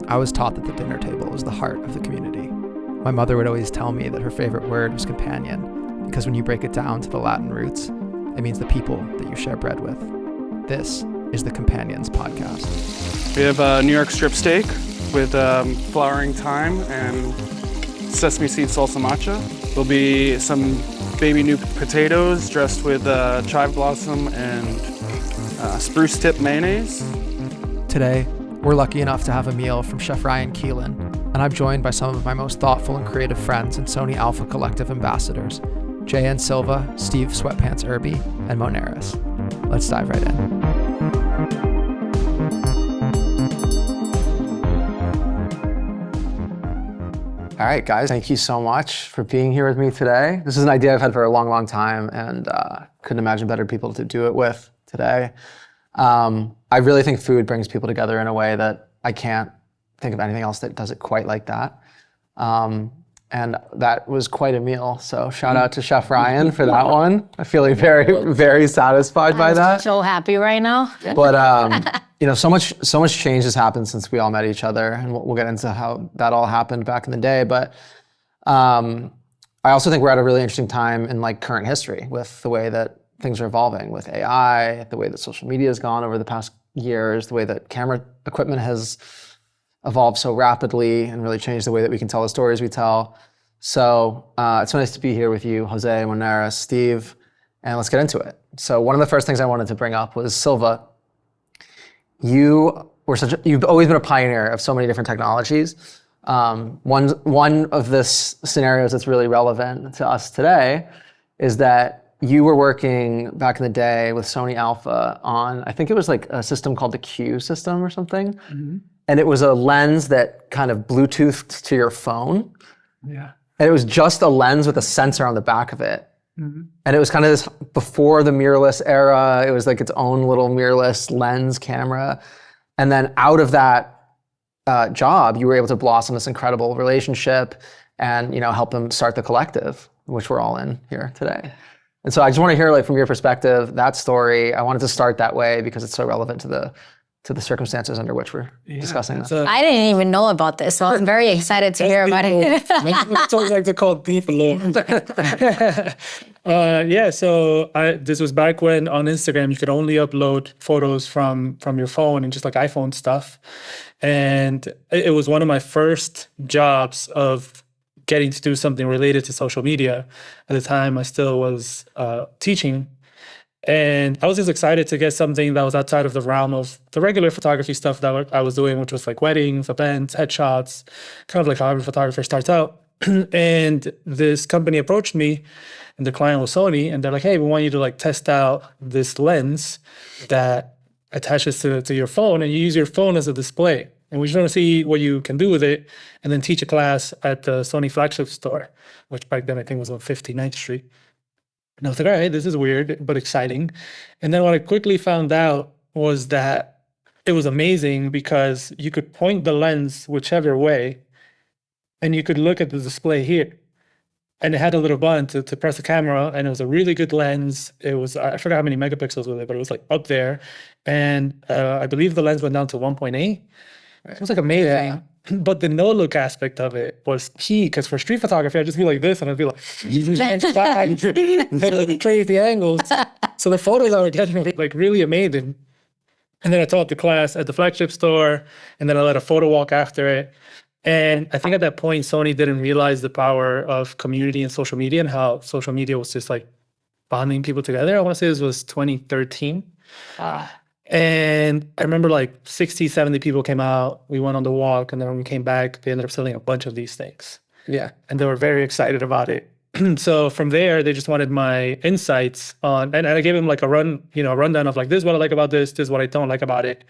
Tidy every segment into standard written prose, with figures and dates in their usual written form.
I was taught that the dinner table is the heart of the community. My mother would always tell me that her favorite word was companion, because when you break it down to the Latin roots, it means the people that you share bread with. This is the Companions Podcast. We have a New York strip steak with flowering thyme and sesame seed salsa matcha. There'll be some baby new potatoes dressed with chive blossom and spruce tip mayonnaise. Today, we're lucky enough to have a meal from Chef Ryan Keelan, and I'm joined by some of my most thoughtful and creative friends and Sony Alpha Collective ambassadors, JN Silva, Steve Sweatpants Irby, and Monaris. Let's dive right in. All right, guys, thank you so much for being here with me today. This is an idea I've had for a long, long time, and couldn't imagine better people to do it with today. I really think food brings people together in a way that I can't think of anything else that does it quite like that. And that was quite a meal. So shout out to Chef Ryan for that one. I'm feeling very, very satisfied by that. I'm so happy right now. But so much change has happened since we all met each other, and we'll get into how that all happened back in the day. But I also think we're at a really interesting time in current history with the way that things are evolving with AI, the way that social media has gone over the past years, the way that camera equipment has evolved so rapidly and really changed the way that we can tell the stories we tell. So it's so nice to be here with you, Jose, Monaris, Steve, and let's get into it. So one of the first things I wanted to bring up was Silva. You've always been a pioneer of so many different technologies. One of the scenarios that's really relevant to us today is that you were working back in the day with Sony Alpha on, I think it was a system called the Q system or something. Mm-hmm. And it was a lens that kind of Bluetoothed to your phone. Yeah. And it was just a lens with a sensor on the back of it. Mm-hmm. And it was kind of this, before the mirrorless era, it was its own little mirrorless lens camera. And then out of that job, you were able to blossom this incredible relationship and help them start the collective, which we're all in here today. And so I just want to hear from your perspective, that story. I wanted to start that way because it's so relevant to the circumstances under which we're discussing this. I didn't even know about this, so I'm very excited to hear about it. It's always like to call people. So this was back when on Instagram you could only upload photos from your phone and just iPhone stuff. And it was one of my first jobs of getting to do something related to social media. At the time, I still was teaching. And I was just excited to get something that was outside of the realm of the regular photography stuff that I was doing, which was weddings, events, headshots, kind of how every photographer starts out. And this company approached me, and the client was Sony, and they're like, hey, we want you to test out this lens that attaches to your phone, and you use your phone as a display. And we just want to see what you can do with it, and then teach a class at the Sony flagship store, which back then I think was on 59th Street. And I was like, all right, this is weird, but exciting. And then what I quickly found out was that it was amazing because you could point the lens whichever way, and you could look at the display here. And it had a little button to press the camera, and it was a really good lens. It was, I forgot how many megapixels with it, but it was up there. And I believe the lens went down to 1.8. It was amazing. Yeah. But the no-look aspect of it was key, because for street photography, I'd just be like this, and I'd be crazy angles. So the photos I were getting really amazing. And then I taught the class at the flagship store, and then I led a photo walk after it. And I think at that point, Sony didn't realize the power of community and social media and how social media was just bonding people together. I want to say this was 2013. And I remember 60, 70 people came out. We went on the walk, and then when we came back, they ended up selling a bunch of these things. Yeah. And they were very excited about it. So from there, they just wanted my insights on, and I gave them a rundown of this is what I like about this is what I don't like about it.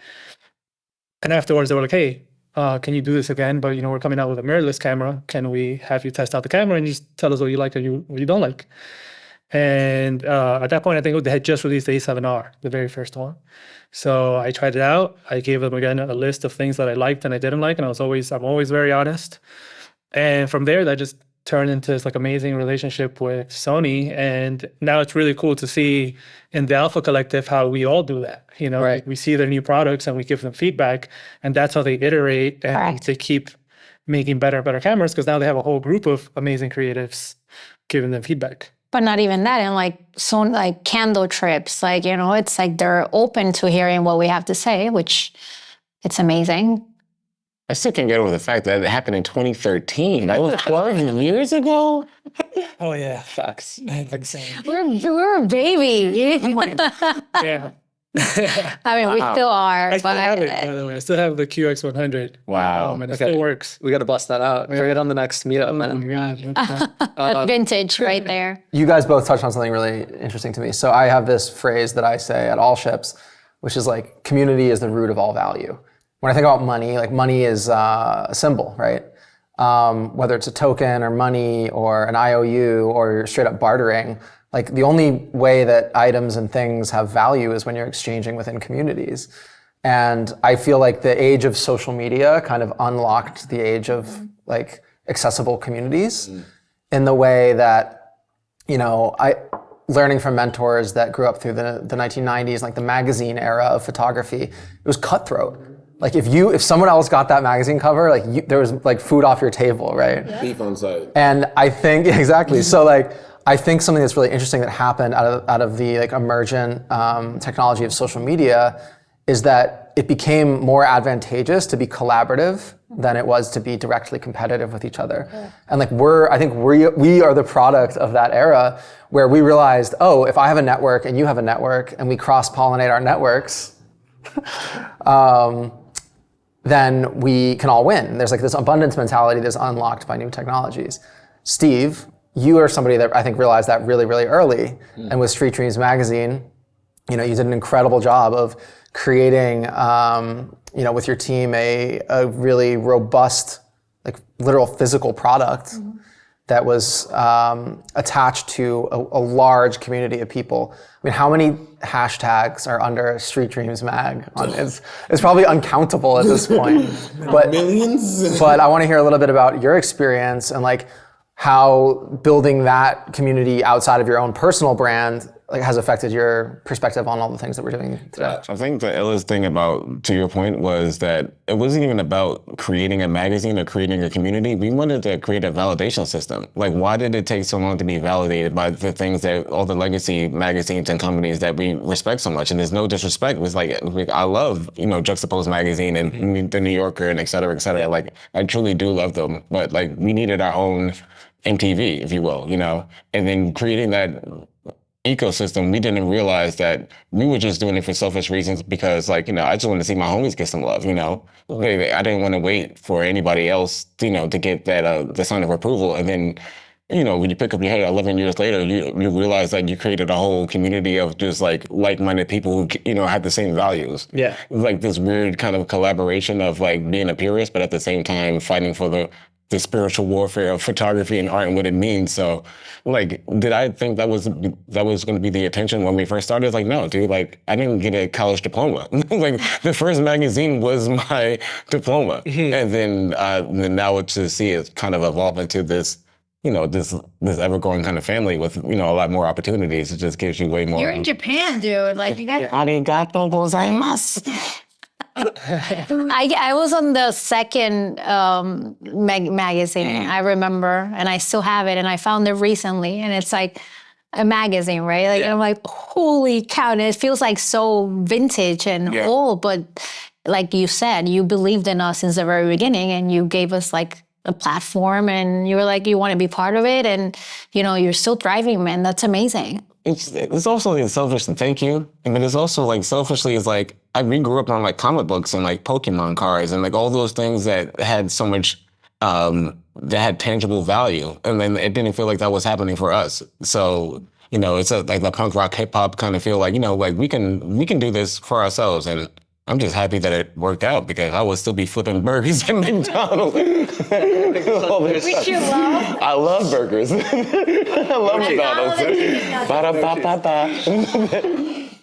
And afterwards, they were like, hey, can you do this again? But we're coming out with a mirrorless camera. Can we have you test out the camera and just tell us what you like and what you don't like? And at that point, I think they had just released the A7R, the very first one. So I tried it out. I gave them, again, a list of things that I liked and I didn't like. And I'm always very honest. And from there, that just turned into this like amazing relationship with Sony. And now it's really cool to see in the Alpha Collective how we all do that. You know, Right. we see their new products and we give them feedback, and that's how they iterate and Correct. they keep making better and better cameras, because now they have a whole group of amazing creatives giving them feedback. But not even that, and like so like candle trips, like, you know, it's like they're open to hearing what we have to say, which it's amazing. I still can't get over the fact that it happened in 2013. That was 12 years ago. Oh yeah. Facts. We're a baby. Yeah. I mean, we still are. I still but have it, by the way. I still have the QX100. Wow. And it Okay. still works. We got to bust that out. Bring it on the next meetup, Oh man. my God. That's vintage right there. You guys both touched on something really interesting to me. So I have this phrase that I say at ALLSHIPS, which is like, community is the root of all value. When I think about money, like money is a symbol, right? Whether it's a token or money or an IOU or straight up bartering, like the only way that items and things have value is when you're exchanging within communities. And I feel like the age of social media kind of unlocked the age of like accessible communities in the way that, you know, learning from mentors that grew up through the 1990s, like the magazine era of photography, it was cutthroat. Like if someone else got that magazine cover, like there was like food off your table, right? Yeah. Beef on site. And I think exactly. So like I think something that's really interesting that happened out of the like emergent technology of social media is that it became more advantageous to be collaborative than it was to be directly competitive with each other. Yeah. And like I think we are the product of that era where we realized, oh, if I have a network and you have a network and we cross-pollinate our networks, then we can all win. There's like this abundance mentality that's unlocked by new technologies. Steve, you are somebody that I think realized that really, really early. And with Street Dreams magazine, you know, you did an incredible job of creating, you know, with your team, a really robust, like literal physical product that was attached to a large community of people. I mean, how many hashtags are under Street Dreams Mag? It's probably uncountable at this point. But Millions? But I want to hear a little bit about your experience and like how building that community outside of your own personal brand like has affected your perspective on all the things that we're doing today. I think the illest thing about, to your point, was that it wasn't even about creating a magazine or creating a community. We wanted to create a validation system. Like, why did it take so long to be validated by the things that all the legacy magazines and companies that we respect so much? And there's no disrespect. It was like I love, you know, Juxtapoz magazine and the New Yorker and et cetera, et cetera. Like, I truly do love them. But like, we needed our own MTV, if you will, you know? And then creating that ecosystem, we didn't realize that we were just doing it for selfish reasons because, like, you know, I just wanted to see my homies get some love, you know? I didn't want to wait for anybody else, you know, to get that, the sign of approval. And then, you know, when you pick up your head 11 years later, you realize that you created a whole community of just like like-minded people who, you know, had the same values. Yeah. It was like this weird kind of collaboration of like being a purist, but at the same time fighting for the spiritual warfare of photography and art and what it means. So, like, did I think that was going to be the intention when we first started? It's like, no, dude, like, I didn't get a college diploma. Like, the first magazine was my diploma. And then now to see it kind of evolve into this, you know, this ever-growing kind of family with, you know, a lot more opportunities. It just gives you way more. You're in Japan, dude. Like, you got. Arigato gozaimasu. I was on the second magazine, I remember, and I still have it, and I found it recently, and it's like a magazine, right? Like, I'm like, holy cow, and it feels like so vintage and old, but like you said, you believed in us since the very beginning, and you gave us like a platform, and you were like, you want to be part of it, and you know, you're still thriving, man. That's amazing. It's also like selfish and thank you. And then it's also like selfishly is like, we grew up on like comic books and like Pokemon cards and like all those things that had so much, that had tangible value. And then it didn't feel like that was happening for us. So, you know, it's like the punk rock hip hop kind of feel like, you know, like we can do this for ourselves. And I'm just happy that it worked out because I would still be flipping burgers at McDonald's. Which you love. I love burgers. I love McDonald's.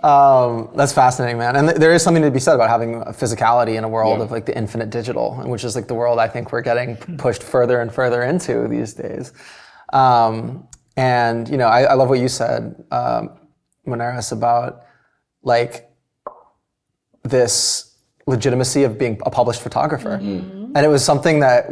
That's fascinating, man. And there is something to be said about having a physicality in a world of like the infinite digital, which is like the world I think we're getting pushed further and further into these days. And you know, I love what you said, Monaris, about like this legitimacy of being a published photographer. And it was something that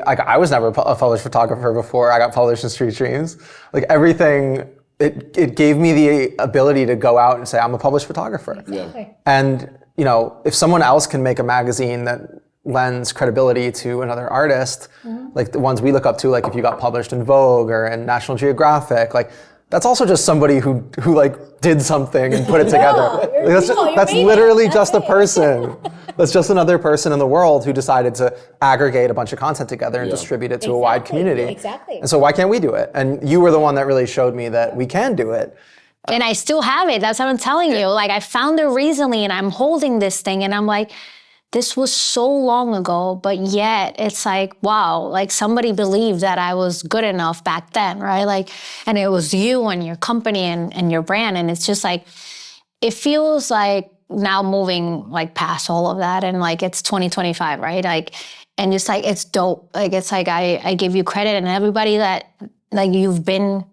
I was never a published photographer before I got published in Street Dreams. Like everything, it gave me the ability to go out and say, I'm a published photographer. Exactly. And, you know, if someone else can make a magazine that lends credibility to another artist, like the ones we look up to, like if you got published in Vogue or in National Geographic, like that's also just somebody who like did something and put it together. Like, that's literally just a person. That's just another person in the world who decided to aggregate a bunch of content together and distribute it to a wide community. Exactly. And so why can't we do it? And you were the one that really showed me that we can do it. And I still have it. That's what I'm telling you. Like I found it recently and I'm holding this thing and I'm like, this was so long ago, but yet it's like, wow, like somebody believed that I was good enough back then, right? Like, and it was you and your company and your brand. And it's just like, it feels like now moving like past all of that and like it's 2025, right? Like, and just like, it's dope. Like, it's like, I give you credit and everybody that like you've been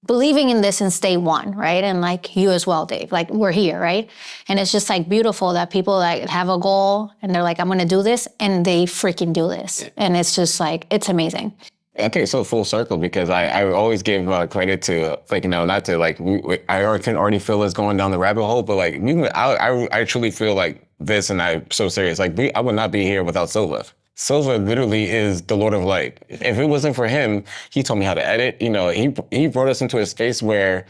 believing in this since day one, right? And like you as well, Dave, like we're here, right? And it's just like beautiful that people like have a goal and they're like, I'm gonna do this, and they freaking do this. And it's just like, it's amazing. Okay, so full circle, because I always give credit to, like, you know, not to like, I can already feel us going down the rabbit hole, but like, I truly feel like this, and I'm so serious, like I would not be here without Silva. Silva literally is the Lord of Light. If it wasn't for him, he told me how to edit. You know, he brought us into a space where,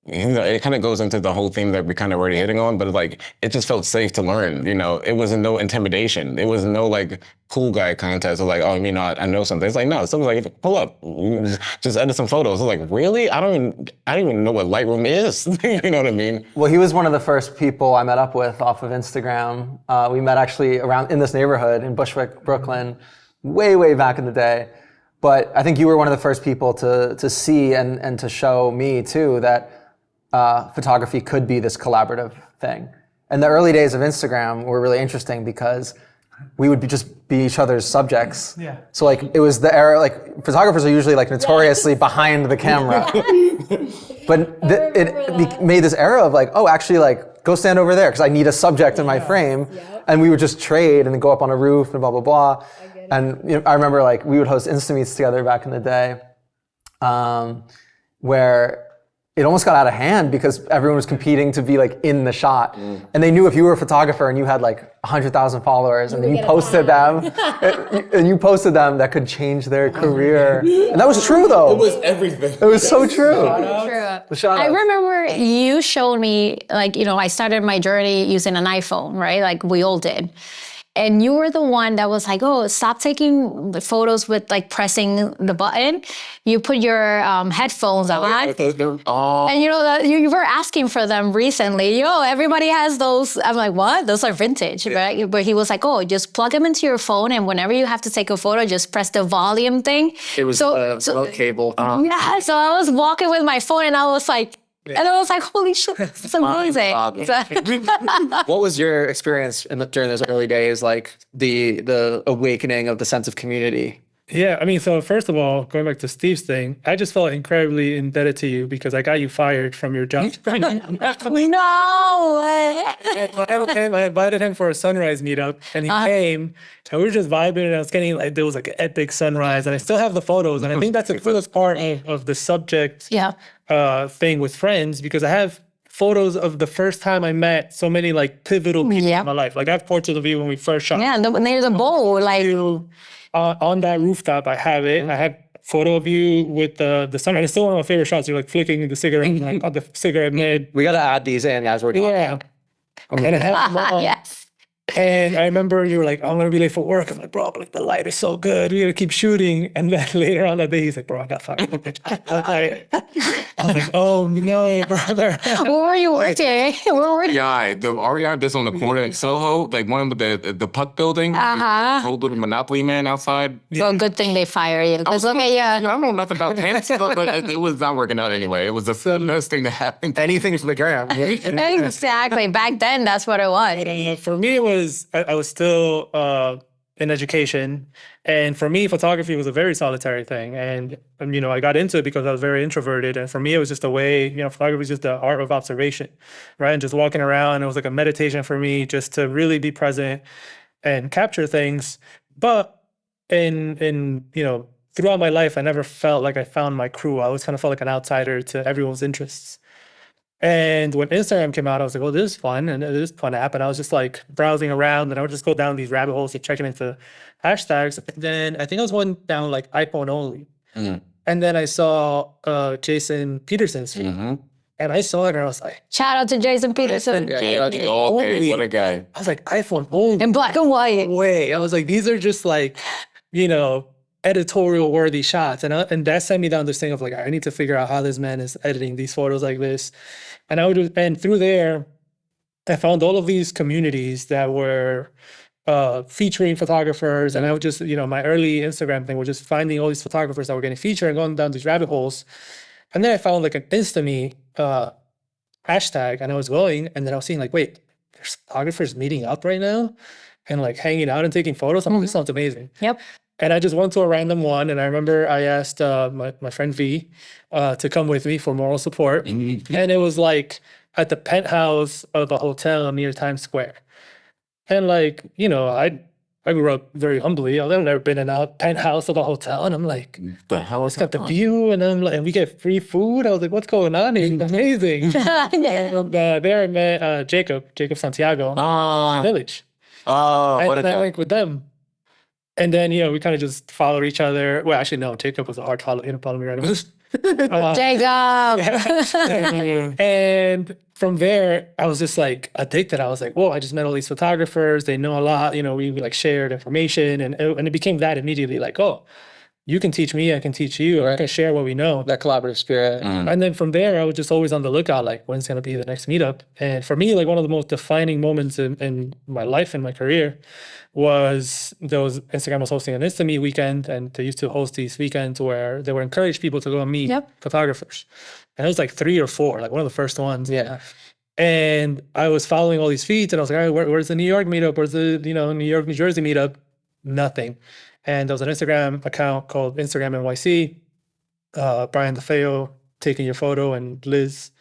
you know, it kind of goes into the whole thing that we're kind of already hitting on, but like, it just felt safe to learn. You know, it wasn't no intimidation. It was no like cool guy contest of like, oh, you know, I know something. It's like, no, someone's like, pull up, just edit some photos. I was like, really? I don't even know what Lightroom is. You know what I mean? Well, he was one of the first people I met up with off of Instagram. We met actually around in this neighborhood in Bushwick, Brooklyn, way back in the day. But I think you were one of the first people to see and to show me too that photography could be this collaborative thing. And the early days of Instagram were really interesting because we would just be each other's subjects. Yeah. So like it was the era, like photographers are usually like notoriously behind the camera. But it made this era of like, oh, actually like go stand over there because I need a subject in my frame. Yep. And we would just trade and then go up on a roof and blah, blah, blah. And you know, I remember like we would host Insta Meets together back in the day where it almost got out of hand because everyone was competing to be like in the shot. And they knew if you were a photographer and you had like 100,000 followers and then you posted them, that could change their career. And that was true though. It was everything. It was so true. I remember you showed me, like, you know, I started my journey using an iPhone, right? Like we all did. And you were the one that was like, oh, stop taking photos with like pressing the button. You put your headphones on. And you know, that you were asking for them recently. Yo, everybody has those. I'm like, what? Those are vintage, right? But he was like, oh, just plug them into your phone. And whenever you have to take a photo, just press the volume thing. It was remote cable. Yeah, so I was walking with my phone and I was like, and I was like, holy shit, it's amazing. What was your experience during those early days, like the awakening of the sense of community? Yeah, I mean, so first of all, going back to Steve's thing, I just felt incredibly indebted to you because I got you fired from your job. No! I invited him for a sunrise meetup, and he came, and we were just vibing, and I was getting like, there was like an epic sunrise, and I still have the photos, and I think that's the coolest part of the subject thing with friends, because I have photos of the first time I met so many like pivotal people in my life. Like I have portraits of you when we first shot. Yeah, and there's a bowl, like... on that rooftop, I have it. I have a photo of you with the sunrise. It's still one of my favorite shots. You're like flicking the cigarette, like on the cigarette mid. We gotta add these in as we're talking. Yeah. Okay. Yes. And I remember you were like, I'm gonna be late for work. I'm like, bro, like the light is so good. We gotta keep shooting. And then later on that day, he's like, bro, I got fucking footage. I was like, oh no, brother. Where were you working? Where were you? Yeah, the REI that's on the corner in Soho, like one of the Puck building, old little Monopoly man outside. Well, good thing they fire you. Because look at you. I don't know nothing about tennis, but it was not working out anyway. It was the best thing that happened. Anything for the gram. Exactly. Back then, that's what it was. For me, it was, I was still in education. And for me, photography was a very solitary thing. And, you know, I got into it because I was very introverted. And for me, it was just a way, you know, photography is just the art of observation, right? And just walking around, it was like a meditation for me just to really be present and capture things. But in you know, throughout my life, I never felt like I found my crew. I always kind of felt like an outsider to everyone's interests. And when Instagram came out, I was like, oh, this is fun. And it is a fun app. And I was just like browsing around and I would just go down these rabbit holes, checking into hashtags. And then I think I was going down like iPhone only. And then I saw Jason Peterson's feed. And I saw it and I was like, Shout out to Jason Peterson. Okay, what a guy. I was like, iPhone only. In black and white. Way. I was like, these are just like, you know, editorial worthy shots. And that sent me down this thing of like, I need to figure out how this man is editing these photos like this. And and through there, I found all of these communities that were featuring photographers. And I would just, you know, my early Instagram thing was just finding all these photographers that were getting featured and going down these rabbit holes. And then I found like an Insta.me hashtag and I was going and then I was seeing like, wait, there's photographers meeting up right now and like hanging out and taking photos. I'm like, this sounds amazing. Yep. And I just went to a random one, and I remember I asked my friend V to come with me for moral support. And it was like at the penthouse of a hotel near Times Square. And like, you know, I grew up very humbly. I've never been in a penthouse of a hotel. And I'm like, The hell is it's got the view, and I'm like, and we get free food. I was like, what's going on here? It's amazing. And, there I met Jacob Santiago, Village. What a And I guy. linked with them. And then, you know, we kind of just followed each other. Well, actually, no, Jacob was a hard follow. He didn't follow me right away. Jacob. And from there, I was just like addicted. I was like, whoa, I just met all these photographers. They know a lot. You know, we like shared information. And it became that immediately like, oh, you can teach me, I can teach you, or I can share what we know. That collaborative spirit. And then from there, I was just always on the lookout, like, when's going to be the next meetup? And for me, like, one of the most defining moments in my life and my career was Instagram was hosting an Insta.me weekend, and they used to host these weekends where they would encourage people to go and meet photographers. And it was like 3 or 4, like one of the first ones. Yeah. And I was following all these feeds, and I was like, all right, where's the New York meetup? Where's the, you know, New York, New Jersey meetup? Nothing. And there was an Instagram account called Instagram NYC. Brian DeFeo taking your photo, and Liz,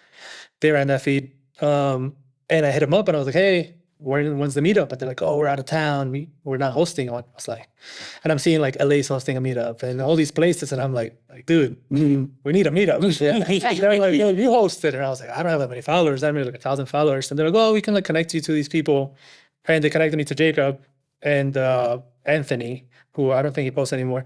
they ran that feed. And I hit them up and I was like, hey, when's the meetup? And they're like, oh, we're out of town. We're not hosting one. I was like, and I'm seeing like LA's hosting a meetup and all these places. And I'm like, dude, we need a meetup. They're like, yo, you host it. And I was like, I don't have that many followers. I have like 1,000 followers. And they're like, oh, we can like connect you to these people. And they connected me to Jacob and Anthony, who I don't think he posts anymore.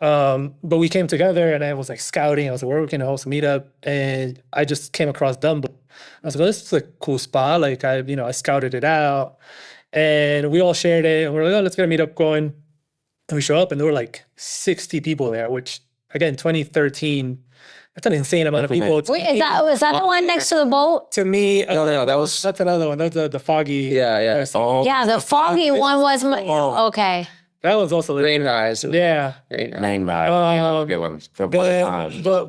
But we came together and I was like scouting. I was like, where we can host a meetup? And I just came across Dumbo. I was like, oh, this is a cool spot. Like I scouted it out and we all shared it. And we're like, oh, let's get a meetup going. And we show up and there were like 60 people there, which again, 2013, that's an insane amount of people. Wait, was that the one next to the boat? To me, No, that was. that's another one. That's the foggy. Yeah. Oh, Yeah, the foggy one was okay. That was also lit. Rain Rise. Yeah. name vibe. Good one.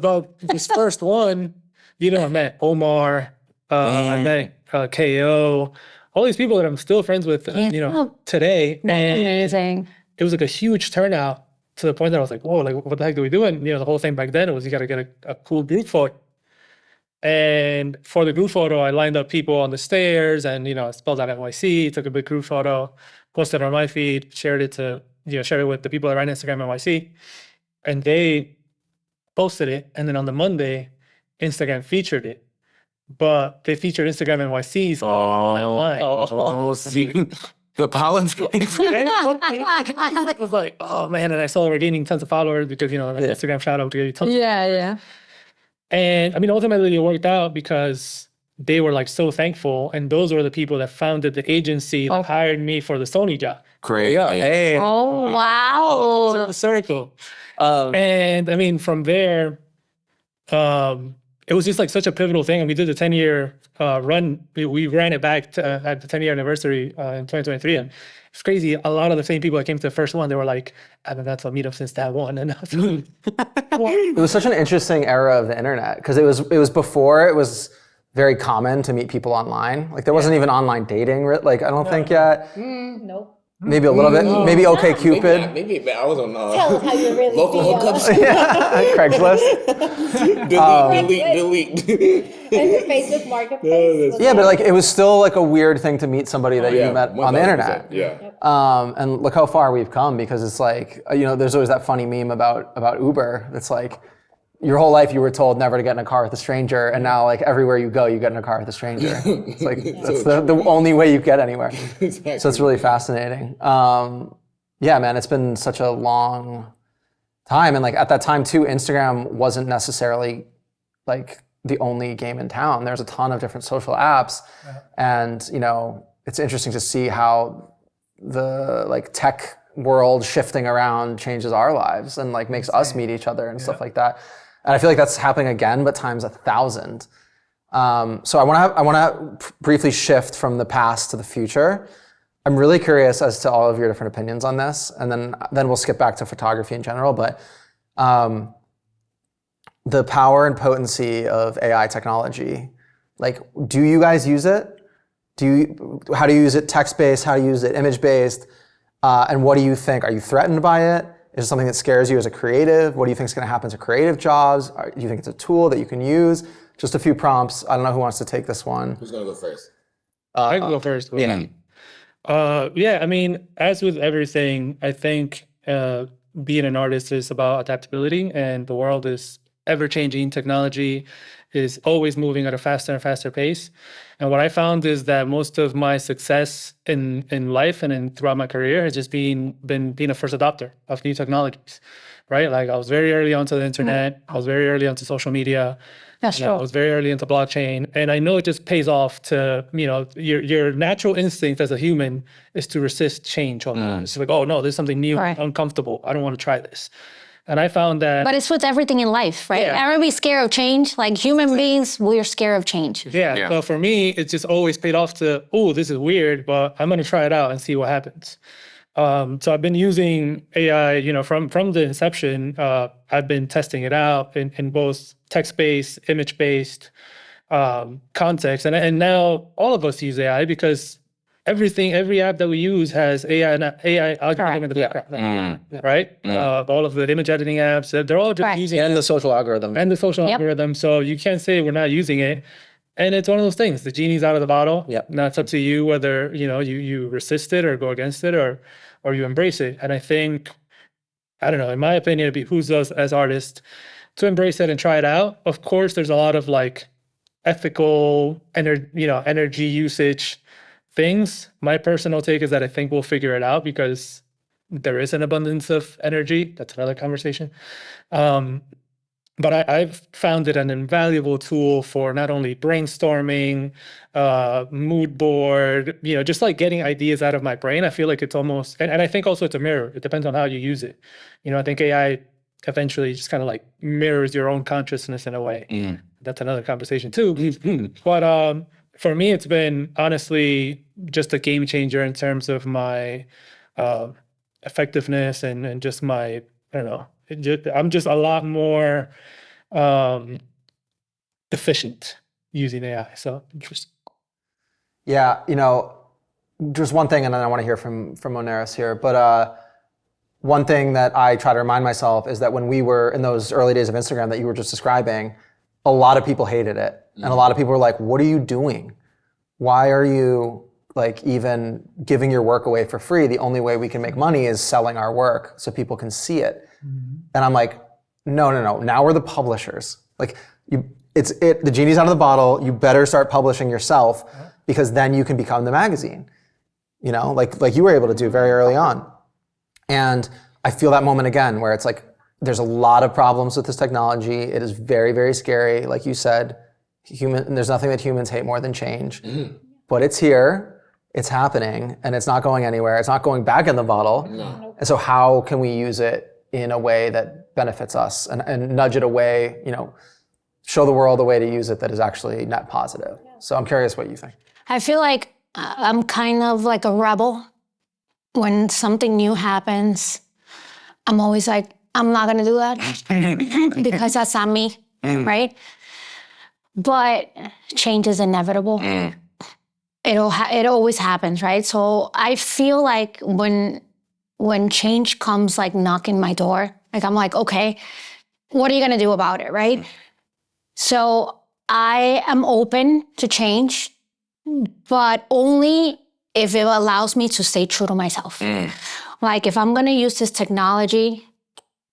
But this first one, you know, I met Omar, I met KO, all these people that I'm still friends with, you know, today. And Amazing. it was like a huge turnout to the point that I was like, whoa, like what the heck do we do? And, you know, the whole thing back then was you got to get a cool group photo. And for the group photo, I lined up people on the stairs and, you know, I spelled out NYC, took a big group photo, posted it on my feed, shared it with the people that ran Instagram NYC. And they posted it. And then on the Monday, Instagram featured it. But they featured Instagram NYC's. The pollen's I was like, oh man. And I saw they were gaining tons of followers because, you know, Instagram shout out to you tons. Yeah. And I mean, ultimately it worked out because they were like so thankful, and those were the people that founded the agency that hired me for the Sony job. Great. Yeah. Hey. Oh, wow. So circle. And I mean, from there, it was just like such a pivotal thing. And we did the 10-year run. We ran it back at the 10-year anniversary in 2023. And it's crazy. A lot of the same people that came to the first one, they were like, I've been to a meetup since that one. And I was like, It was such an interesting era of the internet because it was before it was very common to meet people online. Like there wasn't even online dating. Like I don't think yet. Nope. Maybe a little bit. Maybe OkCupid. Maybe I was on Tell us how you really local feel. hookups. Craigslist. delete. And your Facebook Marketplace. Yeah, but like it was still like a weird thing to meet somebody that you met on the 1000%, internet. Yeah. And look how far we've come because it's like, there's always that funny meme about Uber. It's like your whole life you were told never to get in a car with a stranger, and now like everywhere you go, you get in a car with a stranger. It's like that's the only way you get anywhere. Exactly. So it's really fascinating. Yeah, man, it's been such a long time, and like at that time too, Instagram wasn't necessarily like the only game in town. There's a ton of different social apps, and it's interesting to see how the like tech world shifting around changes our lives and like makes us meet each other and stuff like that. And I feel like that's happening again, but times 1,000. So I want to briefly shift from the past to the future. I'm really curious as to all of your different opinions on this, and then we'll skip back to photography in general. But the power and potency of AI technology, like, do you guys use it? How do you use it? Text-based? How do you use it? Image-based? And what do you think? Are you threatened by it? Is it something that scares you as a creative? What do you think is going to happen to creative jobs? Do you think it's a tool that you can use? Just a few prompts. I don't know who wants to take this one. Who's gonna go first? I can go first. Yeah, I mean, as with everything, I think being an artist is about adaptability, and the world is ever-changing. Technology is always moving at a faster and faster pace. And what I found is that most of my success in life and throughout my career has just been being a first adopter of new technologies, right? Like I was very early onto the internet. I was very early onto social media. That's true. I was very early into blockchain. And I know it just pays off to, your natural instinct as a human is to resist change. It's like, oh no, there's something new, uncomfortable. I don't want to try this. And I found that... But it's with everything in life, right? Everybody's scared of change. Like human beings, we're scared of change. Yeah. So for me, it's just always paid off to, oh, this is weird, but I'm going to try it out and see what happens. So I've been using AI, from the inception. I've been testing it out in both text-based, image-based context. And now all of us use AI because every app that we use has AI algorithm in the background, right? All of the image editing apps, they're all just using and the social algorithm. And the social algorithm. So you can't say we're not using it. And it's one of those things. The genie's out of the bottle. Now it's up to you whether you resist it or go against it or you embrace it. And I think, I don't know, in my opinion, it behooves us as artists to embrace it and try it out. Of course, there's a lot of like ethical energy usage things. My personal take is that I think we'll figure it out because there is an abundance of energy. That's another conversation. But I've found it an invaluable tool for not only brainstorming, mood board, just like getting ideas out of my brain. I feel like it's almost, and I think also it's a mirror. It depends on how you use it. I think AI eventually just kind of like mirrors your own consciousness in a way. That's another conversation too. But for me, it's been honestly just a game changer in terms of my effectiveness and just my, I don't know, I'm just a lot more efficient using AI. So interesting. Yeah, just one thing, and then I want to hear from Monaris here. But one thing that I try to remind myself is that when we were in those early days of Instagram that you were just describing, a lot of people hated it. And a lot of people were like, what are you doing? Why are you like even giving your work away for free? The only way we can make money is selling our work so people can see it. And I'm like, no. Now we're the publishers. Like the genie's out of the bottle. You better start publishing yourself because then you can become the magazine. Like you were able to do very early on. And I feel that moment again where it's like, there's a lot of problems with this technology. It is very, very scary. Like you said, There's nothing that humans hate more than change, but it's here, it's happening, and it's not going anywhere. It's not going back in the bottle. No. And so how can we use it in a way that benefits us and nudge it away, show the world a way to use it that is actually net positive. So I'm curious what you think. I feel like I'm kind of like a rebel. When something new happens, I'm always like, I'm not gonna do that because that's not me, right? But change is inevitable. It always happens, right? So I feel like when change comes like knocking my door, like I'm like, okay, what are you gonna do about it, right? So I am open to change, but only if it allows me to stay true to myself. Like if I'm gonna use this technology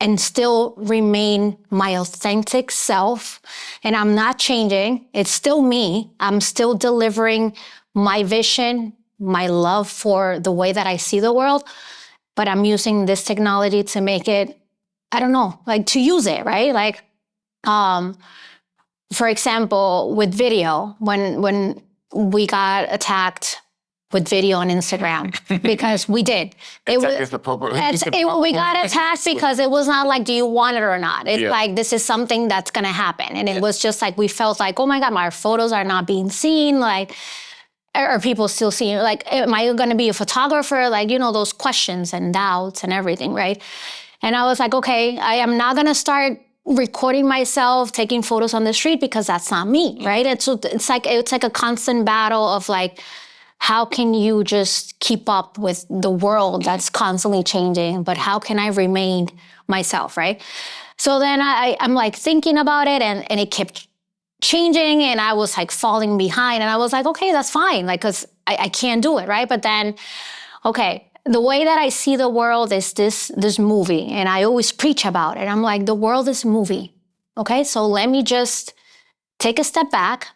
and still remain my authentic self, and I'm not changing, it's still me, I'm still delivering my vision, my love for the way that I see the world, but I'm using this technology to make it, I don't know, like to use it, right? Like, for example, with video, when we got attacked with video on Instagram, because we did. We got attacked because it was not like, do you want it or not? It's like, this is something that's gonna happen. And it was just like, we felt like, oh my God, my photos are not being seen. Like, are people still seeing, like, am I gonna be a photographer? Like, those questions and doubts and everything, right? And I was like, okay, I am not gonna start recording myself, taking photos on the street because that's not me, right? It's like a constant battle of like, how can you just keep up with the world that's constantly changing, but how can I remain myself, right? So then I'm like thinking about it and it kept changing and I was like falling behind and I was like, okay, that's fine, like, cause I can't do it, right? But then, okay, the way that I see the world is this movie and I always preach about it. I'm like, the world is a movie, okay? So let me just take a step back.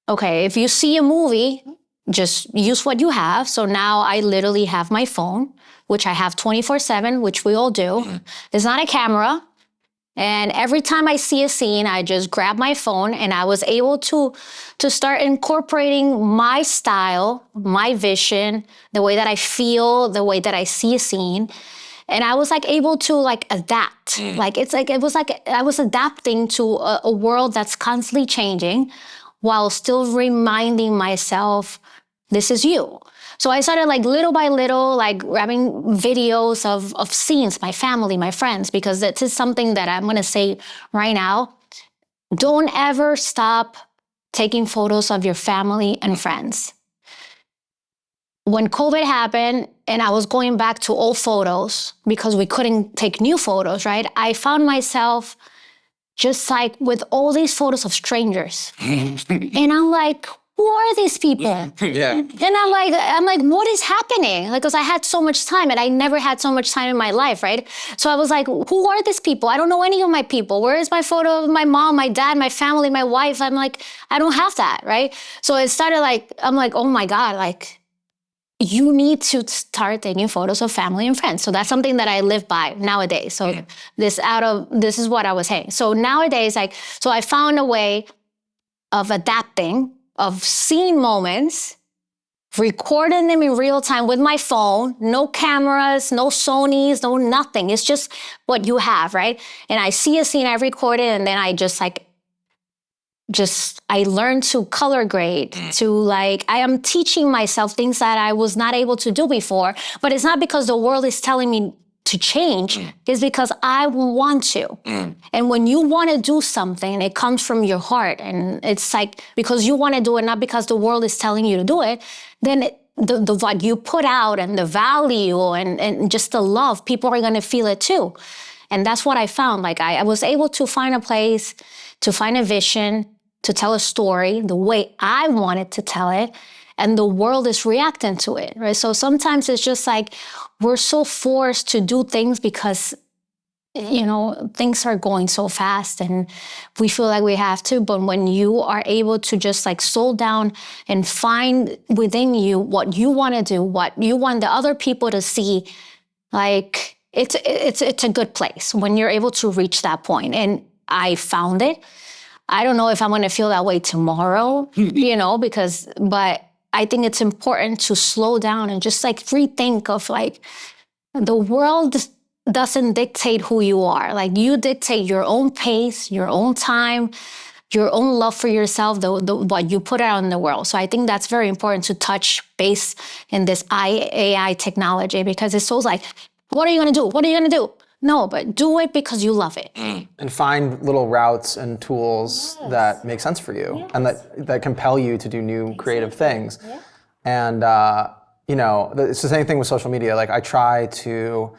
Okay, if you see a movie, just use what you have. So now I literally have my phone, which I have 24/7, which we all do. It's not a camera. And every time I see a scene, I just grab my phone and I was able to start incorporating my style, my vision, the way that I feel, the way that I see a scene. And I was like able to like adapt. Like it was like I was adapting to a world that's constantly changing while still reminding myself, this is you. So I started like little by little, like grabbing videos of scenes, my family, my friends, because this is something that I'm gonna say right now. Don't ever stop taking photos of your family and friends. When COVID happened and I was going back to old photos because we couldn't take new photos, right? I found myself just like with all these photos of strangers. And I'm like, who are these people? And I'm like, what is happening? Like, because I had so much time and I never had so much time in my life, right? So I was like, who are these people? I don't know any of my people. Where is my photo of my mom, my dad, my family, my wife? I'm like, I don't have that, right? So it started like, I'm like, oh my God, like, you need to start taking photos of family and friends. So that's something that I live by nowadays. So this is what I was saying. So nowadays, like, so I found a way of adapting, of seeing moments, recording them in real time with my phone, no cameras, no Sonys, no nothing. It's just what you have, right? And I see a scene, I record it, and then I I learned to color grade, to like, I am teaching myself things that I was not able to do before, but it's not because the world is telling me to change, it's because I want to. And when you want to do something, it comes from your heart, and it's like, because you want to do it, not because the world is telling you to do it, then the what you put out and the value and just the love, people are going to feel it too. And that's what I found. Like I was able to find a place, to find a vision, to tell a story the way I wanted to tell it, and the world is reacting to it, right? So sometimes it's just like we're so forced to do things because, things are going so fast and we feel like we have to. But when you are able to just like slow down and find within you what you want to do, what you want the other people to see, like it's a good place when you're able to reach that point. And I found it. I don't know if I'm going to feel that way tomorrow, but I think it's important to slow down and just like rethink of like the world doesn't dictate who you are. Like you dictate your own pace, your own time, your own love for yourself, what you put out in the world. So I think that's very important to touch base in this AI technology, because it's so like, what are you going to do? What are you going to do? No, but do it because you love it. And find little routes and tools that make sense for you and that compel you to do new creative things. Yeah. And, it's the same thing with social media. Like I try to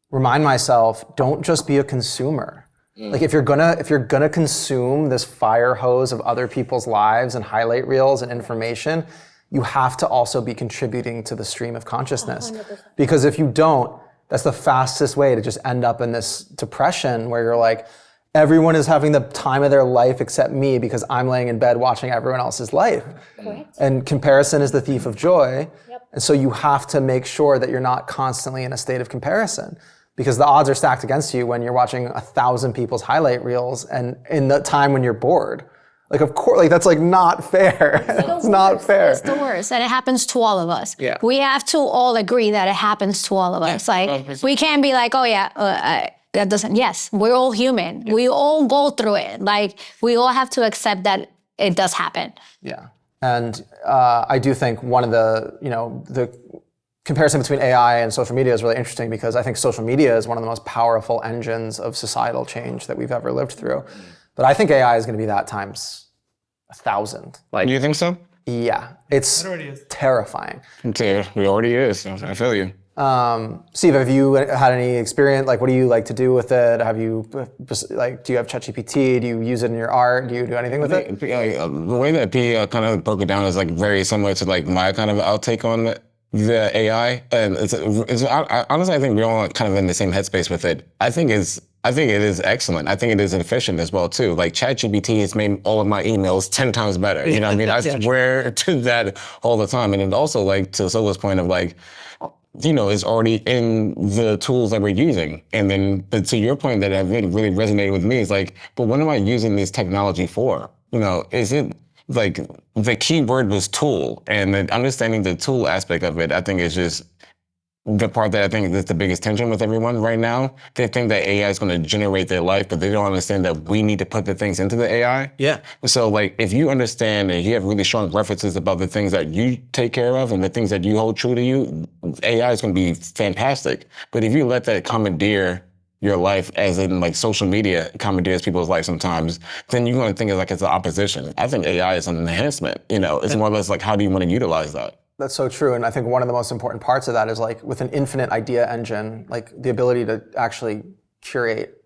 remind myself, don't just be a consumer. Like if you're gonna consume this fire hose of other people's lives and highlight reels and information, you have to also be contributing to the stream of consciousness. 100%. Because if you don't, that's the fastest way to just end up in this depression where you're like, everyone is having the time of their life except me because I'm laying in bed watching everyone else's life. Correct. And comparison is the thief of joy. Yep. And so you have to make sure that you're not constantly in a state of comparison, because the odds are stacked against you when you're watching 1,000 people's highlight reels and in the time when you're bored. Like, of course, like that's like not fair. It's not fair. It's the worst. And it happens to all of us. Yeah. We have to all agree that it happens to all of us. Like, we can't be like, oh yeah, that doesn't, yes, we're all human. Yeah. We all go through it. Like, we all have to accept that it does happen. Yeah. And I do think one of the comparison between AI and social media is really interesting, because I think social media is one of the most powerful engines of societal change that we've ever lived through. But I think AI is going to be that times 1,000. Like, you think so? Yeah, it's terrifying. It already is. I feel you. Steve, have you had any experience? Like, what do you like to do with it? Have you, like, do you have ChatGPT? Do you use it in your art? Do you do anything with it? The way that P kind of broke it down is like very similar to like my kind of outtake on the AI. And honestly, I think we're all kind of in the same headspace with it. I think it is excellent. I think it is efficient as well too. Like ChatGPT has made all of my emails 10 times better. You know what I mean? I swear to that all the time. And it also, like, to Silva's point of like, is already in the tools that we're using. And then, but to your point that have really resonated with me is like, but what am I using this technology for? Is it like, the key word was tool, and then understanding the tool aspect of it, I think is just the part that I think is the biggest tension with everyone right now. They think that AI is going to generate their life, but they don't understand that we need to put the things into the AI. Yeah. So like, if you understand and you have really strong references about the things that you take care of and the things that you hold true to you, AI is going to be fantastic. But if you let that commandeer your life, as in like social media commandeers people's life sometimes, then you're going to think it's like it's an opposition. I think AI is an enhancement. It's more or less like, how do you want to utilize that? That's so true. And I think one of the most important parts of that is like with an infinite idea engine, like the ability to actually curate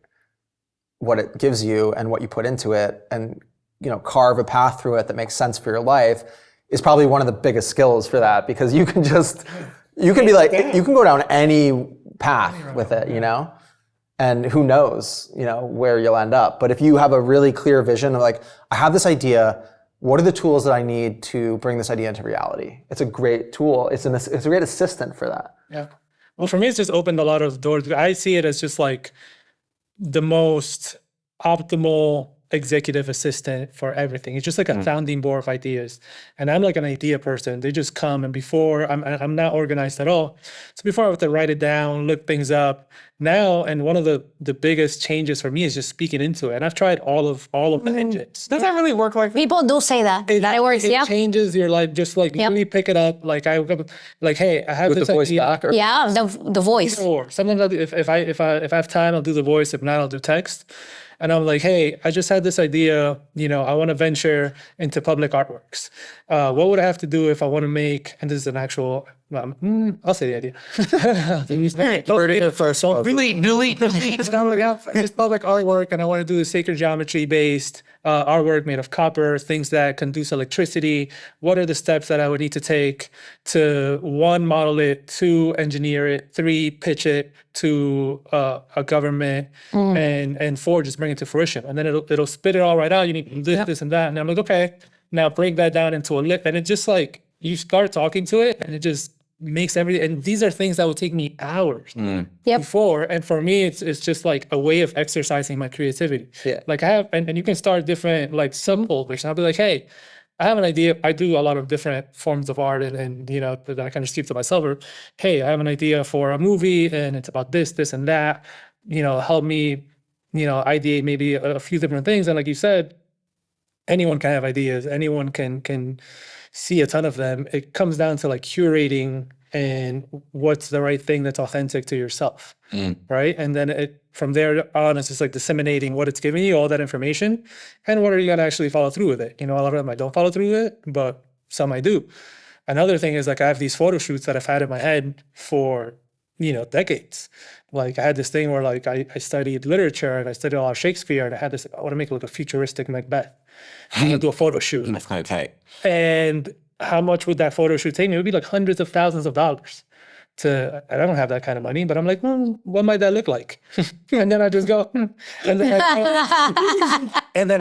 what it gives you and what you put into it and, carve a path through it that makes sense for your life is probably one of the biggest skills for that, because you can be like, you can go down any path with it, and who knows, where you'll end up. But if you have a really clear vision of like, I have this idea, what are the tools that I need to bring this idea into reality? It's a great tool. It's a great assistant for that. Yeah. Well, for me, it's just opened a lot of doors. I see it as just like the most optimal executive assistant for everything. It's just like a sounding board of ideas. And I'm like an idea person. They just come, and before I'm not organized at all. So before I have to write it down, look things up. Now, and one of the biggest changes for me is just speaking into it. And I've tried all of the engines. Does that really work like that? People do say that it works. It changes your life. Just like really pick it up. Like hey, I have with this the voice idea. back, or? Yeah, the voice. Or sometimes if I have time, I'll do the voice. If not, I'll do text. And I'm like, hey, I just had this idea, I want to venture into public artworks. What would I have to do if I want to make, and this is an actual, I'll say the idea. Just public artwork, and I want to do the sacred geometry based artwork made of copper, things that conduce electricity. What are the steps that I would need to take to 1, model it, 2, engineer it, 3, pitch it to a government, and 4, just bring it to fruition. And then it'll spit it all right out. You need this and that. And I'm like, okay, now break that down into a list. And it just like, you start talking to it, and it just makes everything, and these are things that would take me hours before. And for me, it's just like a way of exercising my creativity. Yeah. Like I have, and you can start different like subfolders. I'll be like, hey, I have an idea. I do a lot of different forms of art, and you know, that I kind of keep to myself. Or, hey, I have an idea for a movie, and it's about this, and that. You know, help me, you know, ideate maybe a few different things. And like you said, anyone can have ideas. Anyone can see a ton of them. It comes down to like curating and what's the right thing that's authentic to yourself, right? And then from there on, it's just like disseminating what it's giving you, all that information, and what are you gonna actually follow through with it? You know, a lot of them I don't follow through with it, but some I do. Another thing is like I have these photo shoots that I've had in my head for, you know, decades. Like I had this thing where like I studied literature and I studied a lot of Shakespeare, and I had this, I want to make like a futuristic Macbeth. I'm gonna do a photo shoot. That's kind of tight. And how much would that photo shoot take me? It would be like hundreds of thousands of dollars. And I don't have that kind of money, but I'm like, what might that look like? And then I just go, and then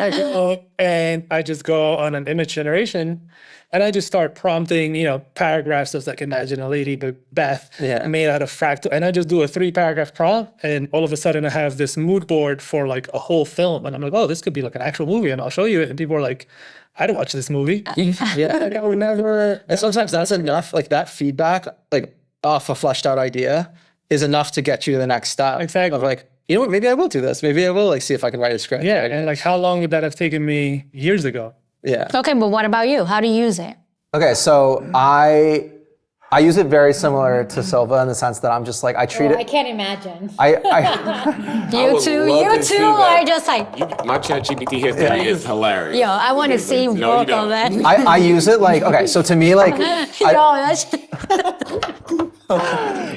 I go and I just go on an image generation, and I just start prompting, you know, paragraphs of like, imagine a lady Macbeth made out of fractal, and I just do a 3-paragraph prompt, and all of a sudden I have this mood board for like a whole film, and I'm like, oh, this could be like an actual movie, and I'll show you it, and people are like, I'd watch this movie. Yeah, I would never. And sometimes that's enough. Like that feedback, like off a fleshed out idea, is enough to get you to the next step. Exactly. Of like, you know what? Maybe I will do this. Maybe I will like see if I can write a script. Yeah, and like how long would that have taken me years ago? Yeah. Okay, but what about you? How do you use it? Okay, so I use it very similar to Silva in the sense that I'm just like, I treat I it. can't imagine. I You would two love to see that. are just like, My ChatGPT history is hilarious. yo, I want to see No, you both of don't. them. I use it like, okay, so to me, like, No, that's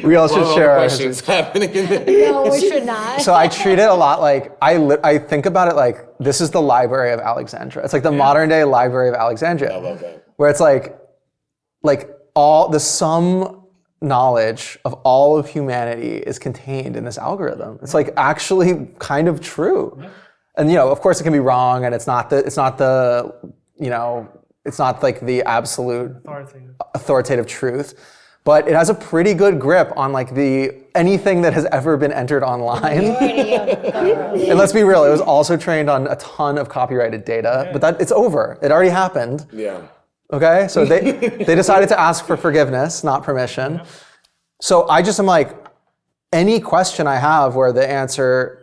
we all should share our Questions happening in there. no, we should not. So I treat it a lot like, I think about it like, this is the Library of Alexandria. It's like the modern day Library of Alexandria. I love that. Where it's like all the sum knowledge of all of humanity is contained in this algorithm. It's like actually kind of true. And you know, of course it can be wrong, and it's not the you know, it's not like the absolute authoritative truth. But it has a pretty good grip on like anything that has ever been entered online. And let's be real, it was also trained on a ton of copyrighted data, but it's over. It already happened. Yeah. Okay, so they decided to ask for forgiveness, not permission. So I just am like, any question I have where the answer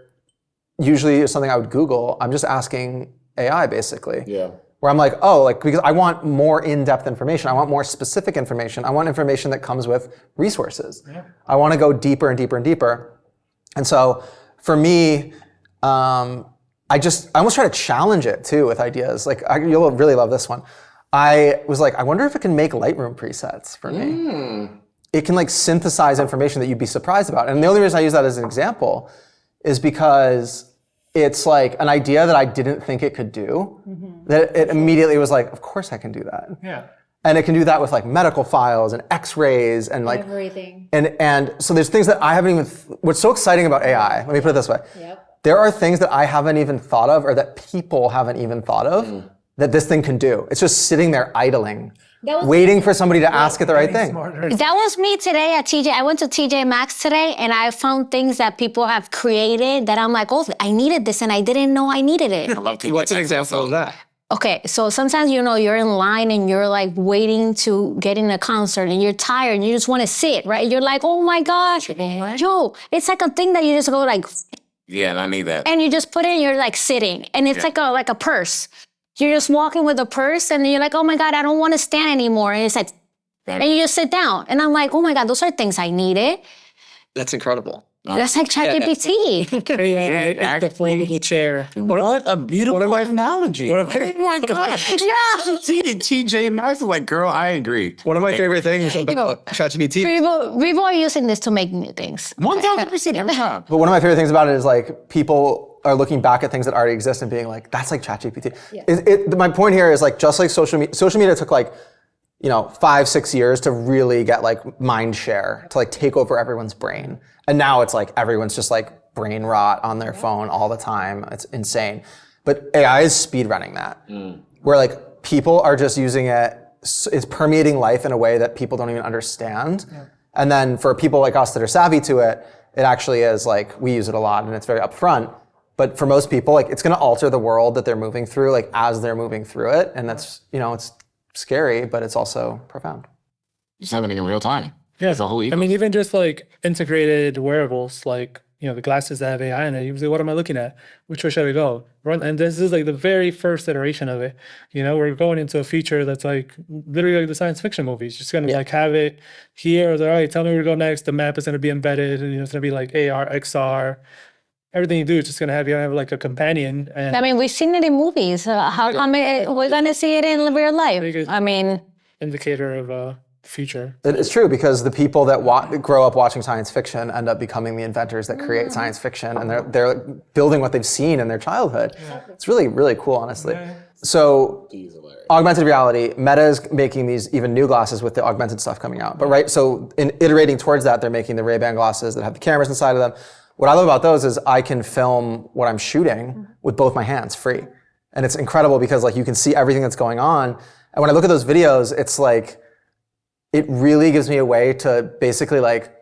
usually is something I would Google, I'm just asking AI basically. Yeah. Where I'm like, oh, like, because I want more in-depth information. I want more specific information. I want information that comes with resources. Yeah. I want to go deeper and deeper and deeper. And so for me, I almost try to challenge it too with ideas. Like, you'll really love this one. I was like, I wonder if it can make Lightroom presets for me. It can like synthesize information that you'd be surprised about. And the only reason I use that as an example is because it's like an idea that I didn't think it could do, that it immediately was like, of course I can do that. Yeah. And it can do that with like medical files and x-rays and like everything. And so there's things that I haven't even, what's so exciting about AI, let me put it this way. Yep. There are things that I haven't even thought of or that people haven't even thought of that this thing can do. It's just sitting there idling, waiting for somebody to ask it the right thing. That was me today at TJ. I went to TJ Maxx today and I found things that people have created that I'm like, oh, I needed this and I didn't know I needed it. I love TJ. What's an example of that? Okay, so sometimes, you know, you're in line and you're like waiting to get in a concert and you're tired and you just want to sit, right? You're like, oh my gosh, yo, it's like a thing that you just go like, Yeah, and I need that. and you just put it and you're like sitting and it's like a purse. You're just walking with a purse and you're like, oh my God, I don't want to stand anymore. And it's like, and you just sit down. And I'm like, oh my God, those are things I needed. That's incredible. That's like ChatGPT. Definitely chair. What a beautiful analogy. What a- Oh my gosh. Yeah. TJ Maxx is like, girl, I agree. One of my favorite things about ChatGPT. People are using this to make new things. 1,000% every time. But one of my favorite things about it is like people are looking back at things that already exist and being like, that's like ChatGPT. Yeah. My point here is like, just like social media took like, 5-6 years to really get like mind share, to like take over everyone's brain. And now it's like everyone's just like brain rot on their phone all the time. It's insane. But AI is speed running that. Where like people are just using it it's permeating life in a way that people don't even understand. Yeah. And then for people like us that are savvy to it, it actually is like, we use it a lot and it's very upfront. But for most people, like it's going to alter the world that they're moving through, like as they're moving through it. And that's, it's scary, but it's also profound. It's happening in real time. Yeah. It's a whole I mean, even just like integrated wearables, like, the glasses that have AI in it, you say, what am I looking at? Which way should I go? And this is like the very first iteration of it. We're going into a feature that's like literally like the science fiction movies. Just gonna like have it here. All right, tell me where to go next. The map is gonna be embedded, and it's gonna be like AR, XR. Everything you do is just gonna have like a companion. And I mean, we've seen it in movies. How come we're gonna see it in real life? I mean, indicator of future. It's true, because the people that grow up watching science fiction end up becoming the inventors that create science fiction, and they're building what they've seen in their childhood. Yeah. It's really, really cool, honestly. Yeah. So, augmented reality, Meta is making these even new glasses with the augmented stuff coming out. But so in iterating towards that, they're making the Ray-Ban glasses that have the cameras inside of them. What I love about those is I can film what I'm shooting with both my hands free. And it's incredible because like you can see everything that's going on. And when I look at those videos, it's like, it really gives me a way to basically like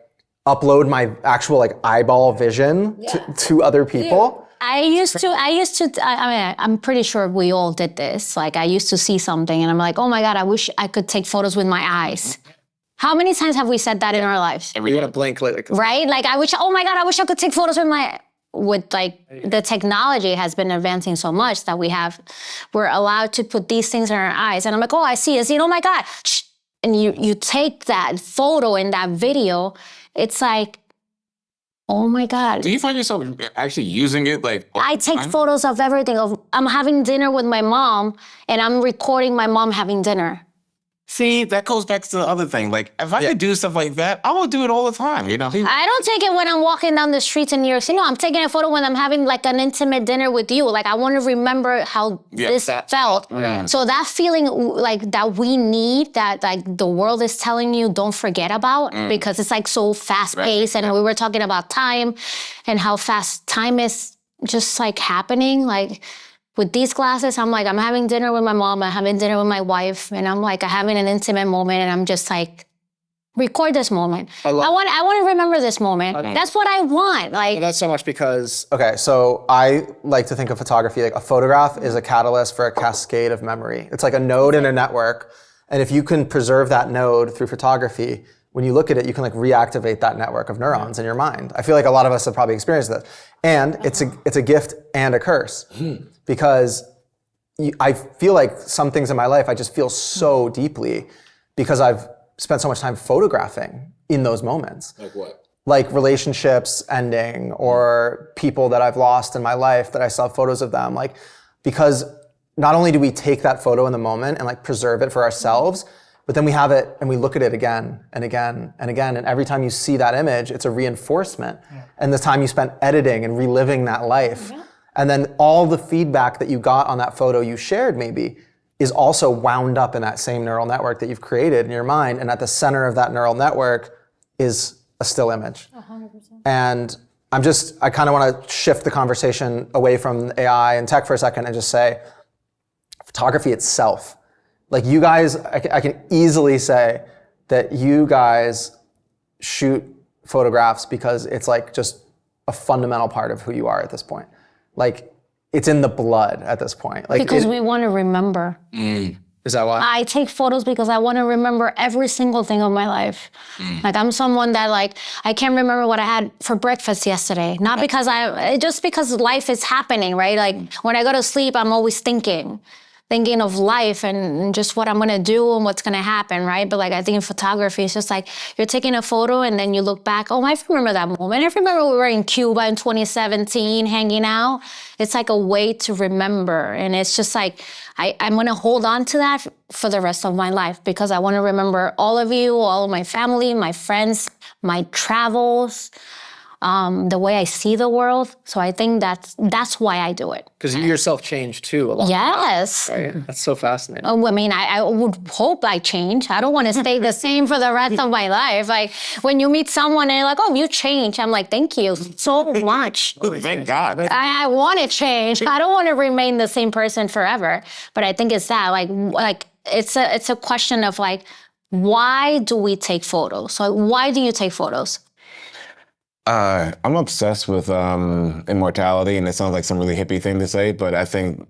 upload my actual like eyeball vision to other people. I used to, I mean, I'm pretty sure we all did this. Like I used to see something and I'm like, oh my God, I wish I could take photos with my eyes. How many times have we said that in our lives? We want to blink like right? Like oh my God, I wish I could take photos with like the technology has been advancing so much that we're allowed to put these things in our eyes. And I'm like, oh, I see, oh my God. Shh. And you take that photo and that video, it's like, oh my God. Do you find yourself actually using it like I take photos of everything. I'm having dinner with my mom and I'm recording my mom having dinner. See, that goes back to the other thing. Like, if I could do stuff like that, I would do it all the time, I don't take it when I'm walking down the streets in New York City. No, I'm taking a photo when I'm having like an intimate dinner with you. Like, I want to remember how this felt. Yeah. So that feeling like that we need, that like the world is telling you don't forget about, because it's like so fast paced. And we were talking about time and how fast time is just like happening. Like, with these glasses, I'm like, I'm having dinner with my mom, I'm having dinner with my wife, and I'm like, having an intimate moment, and I'm just like, record this moment. I want to remember this moment. That's what I want. Like, and that's so much because... Okay, so I like to think of photography like a photograph is a catalyst for a cascade of memory. It's like a node in a network, and if you can preserve that node through photography, when you look at it, you can like reactivate that network of neurons in your mind. I feel like a lot of us have probably experienced that. And it's a gift and a curse. Because I feel like some things in my life I just feel so deeply because I've spent so much time photographing in those moments. Like what? Like relationships ending or people that I've lost in my life that I still have photos of them. Like, because not only do we take that photo in the moment and like preserve it for ourselves, but then we have it and we look at it again and again and again. And every time you see that image, it's a reinforcement. Yeah. And the time you spent editing and reliving that life. Yeah. And then all the feedback that you got on that photo you shared maybe is also wound up in that same neural network that you've created in your mind. And at the center of that neural network is a still image. 100%. And I kind of want to shift the conversation away from AI and tech for a second and just say, photography itself. Like you guys, I can easily say that you guys shoot photographs because it's like just a fundamental part of who you are at this point. Like it's in the blood at this point. Like because we want to remember. Is that why? I take photos because I want to remember every single thing of my life. Like I'm someone that like, I can't remember what I had for breakfast yesterday. Not because just because life is happening, right? Like when I go to sleep, I'm always thinking of life and just what I'm gonna do and what's gonna happen, right? But like I think in photography, it's just like you're taking a photo and then you look back, oh, I remember that moment. I remember we were in Cuba in 2017 hanging out. It's like a way to remember. And it's just like, I'm gonna hold on to that for the rest of my life because I wanna remember all of you, all of my family, my friends, my travels, the way I see the world. So I think that's why I do it. Because you yourself changed too a lot. Yes. Right? That's so fascinating. I mean, I would hope I change. I don't want to stay the same for the rest of my life. Like when you meet someone and you're like, oh, you changed. I'm like, thank you so much. Thank God. I want to change. I don't want to remain the same person forever. But I think it's that, like it's a question of like, why do we take photos? So why do you take photos? I'm obsessed with immortality, and it sounds like some really hippie thing to say, but I think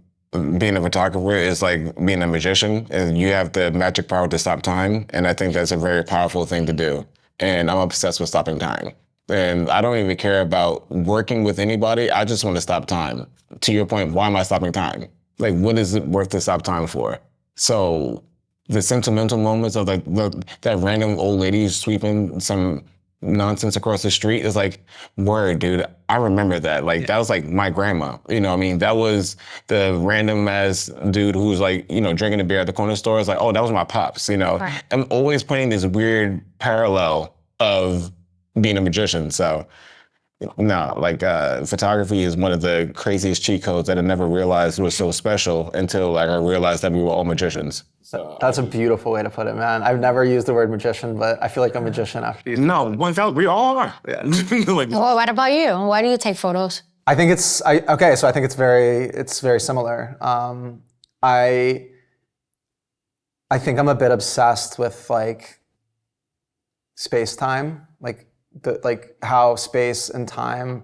being a photographer is like being a magician, and you have the magic power to stop time, and I think that's a very powerful thing to do. And I'm obsessed with stopping time. And I don't even care about working with anybody. I just want to stop time. To your point, why am I stopping time? Like, what is it worth to stop time for? So the sentimental moments of like that random old lady sweeping some nonsense across the street is like, word, dude, I remember that. Like, that was like my grandma. You know what I mean? That was the random ass dude who was like, you know, drinking a beer at the corner store. It's like, oh, that was my pops, you know? Right. I'm always playing this weird parallel of being a magician. So, no, like photography is one of the craziest cheat codes that I never realized was so special until like I realized that we were all magicians. So that's a beautiful way to put it, man. I've never used the word magician, but I feel like a magician after. No, 1,000, we all are. Yeah. Like, well, what about you? Why do you take photos? I think so I think it's very similar. I think I'm a bit obsessed with like space-time, like how space and time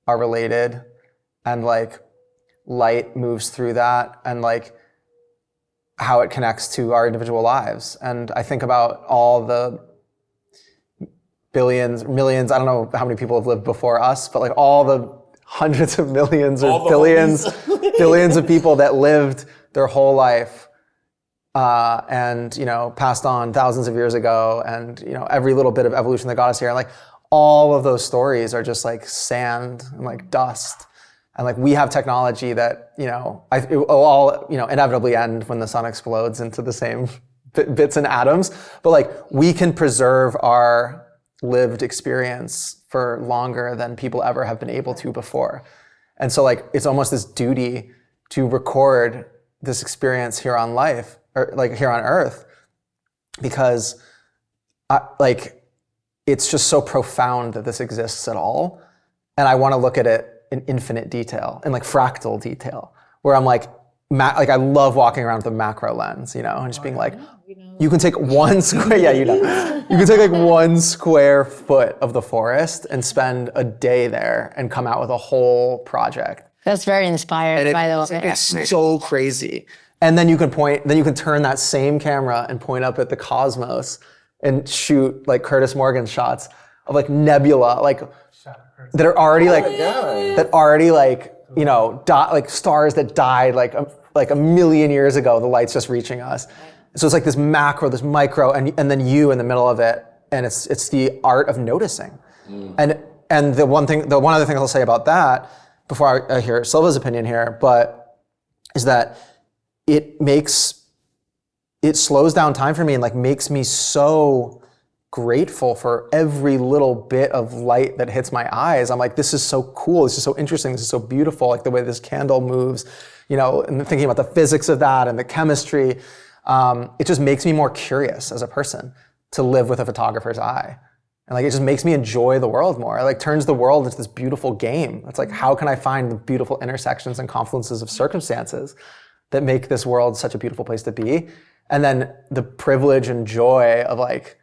are related, and like light moves through that, and like how it connects to our individual lives. And I think about all the billions, millions, I don't know how many people have lived before us, but like all the hundreds of millions or billions of people that lived their whole life and, you know, passed on thousands of years ago, and, you know, every little bit of evolution that got us here. And like all of those stories are just like sand and like dust. And like we have technology that, you know, it will all, you know, inevitably end when the sun explodes into the same bits and atoms. But like we can preserve our lived experience for longer than people ever have been able to before. And so like it's almost this duty to record this experience here on life, or like here on Earth, because it's just so profound that this exists at all. And I want to look at it in infinite detail, in like fractal detail, where I'm like, I love walking around with a macro lens, you know, and just being like, you can take one square, you can take like 1 square foot of the forest and spend a day there and come out with a whole project. That's very inspired, by the way. It's so crazy. And then you can turn that same camera and point up at the cosmos and shoot like Curtis Morgan shots of like nebula, like that are already like, you know, like stars that died like a million years ago. The light's just reaching us. So it's like this macro, this micro, and then you in the middle of it, and it's the art of noticing. And the one other thing I'll say about that before I hear Silva's opinion here, but is that it slows down time for me and like makes me so grateful for every little bit of light that hits my eyes. I'm like, this is so cool. This is so interesting. This is so beautiful. Like the way this candle moves, you know, and thinking about the physics of that and the chemistry. It just makes me more curious as a person to live with a photographer's eye. And like, it just makes me enjoy the world more. It like turns the world into this beautiful game. It's like, how can I find the beautiful intersections and confluences of circumstances that make this world such a beautiful place to be? And then the privilege and joy of like,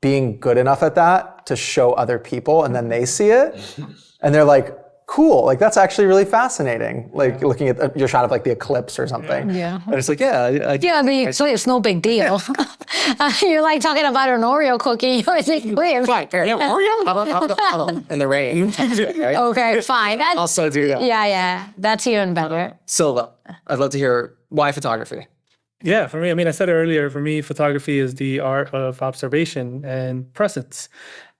being good enough at that to show other people, and then they see it and they're like, cool, like that's actually really fascinating. Like looking at your shot of like the eclipse or something. Yeah. And it's like, I mean, so it's no big deal. You're like talking about an Oreo cookie. You're like, right, Oreo in the rain. Okay, fine. I'll also do that. Yeah, that's even better. Silva, I'd love to hear why photography. Yeah, for me, I mean, I said it earlier, for me, photography is the art of observation and presence.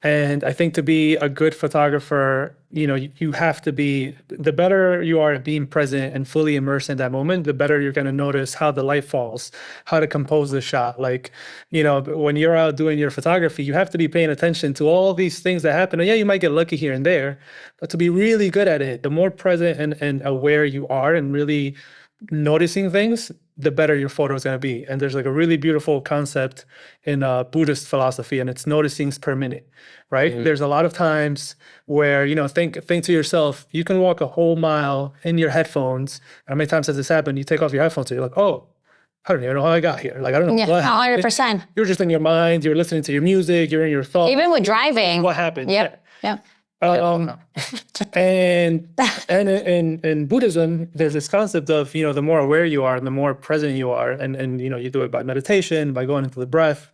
And I think to be a good photographer, you know, you have to be, the better you are at being present and fully immersed in that moment, the better you're going to notice how the light falls, how to compose the shot. Like, you know, when you're out doing your photography, you have to be paying attention to all these things that happen. And yeah, you might get lucky here and there, but to be really good at it, the more present and aware you are and really noticing things, the better your photo is going to be. And there's like a really beautiful concept in Buddhist philosophy, and it's noticings per minute, right? Mm-hmm. There's a lot of times where, you know, think to yourself, you can walk a whole mile in your headphones. How many times has this happened? You take off your headphones and you're like, oh, I don't even know how I got here. Like, I don't know. Yeah, what happened. 100%. You're just in your mind. You're listening to your music. You're in your thoughts. Even with driving. What happened? Yep. Yep. And in Buddhism, there's this concept of, the more aware you are and the more present you are, and you do it by meditation, by going into the breath,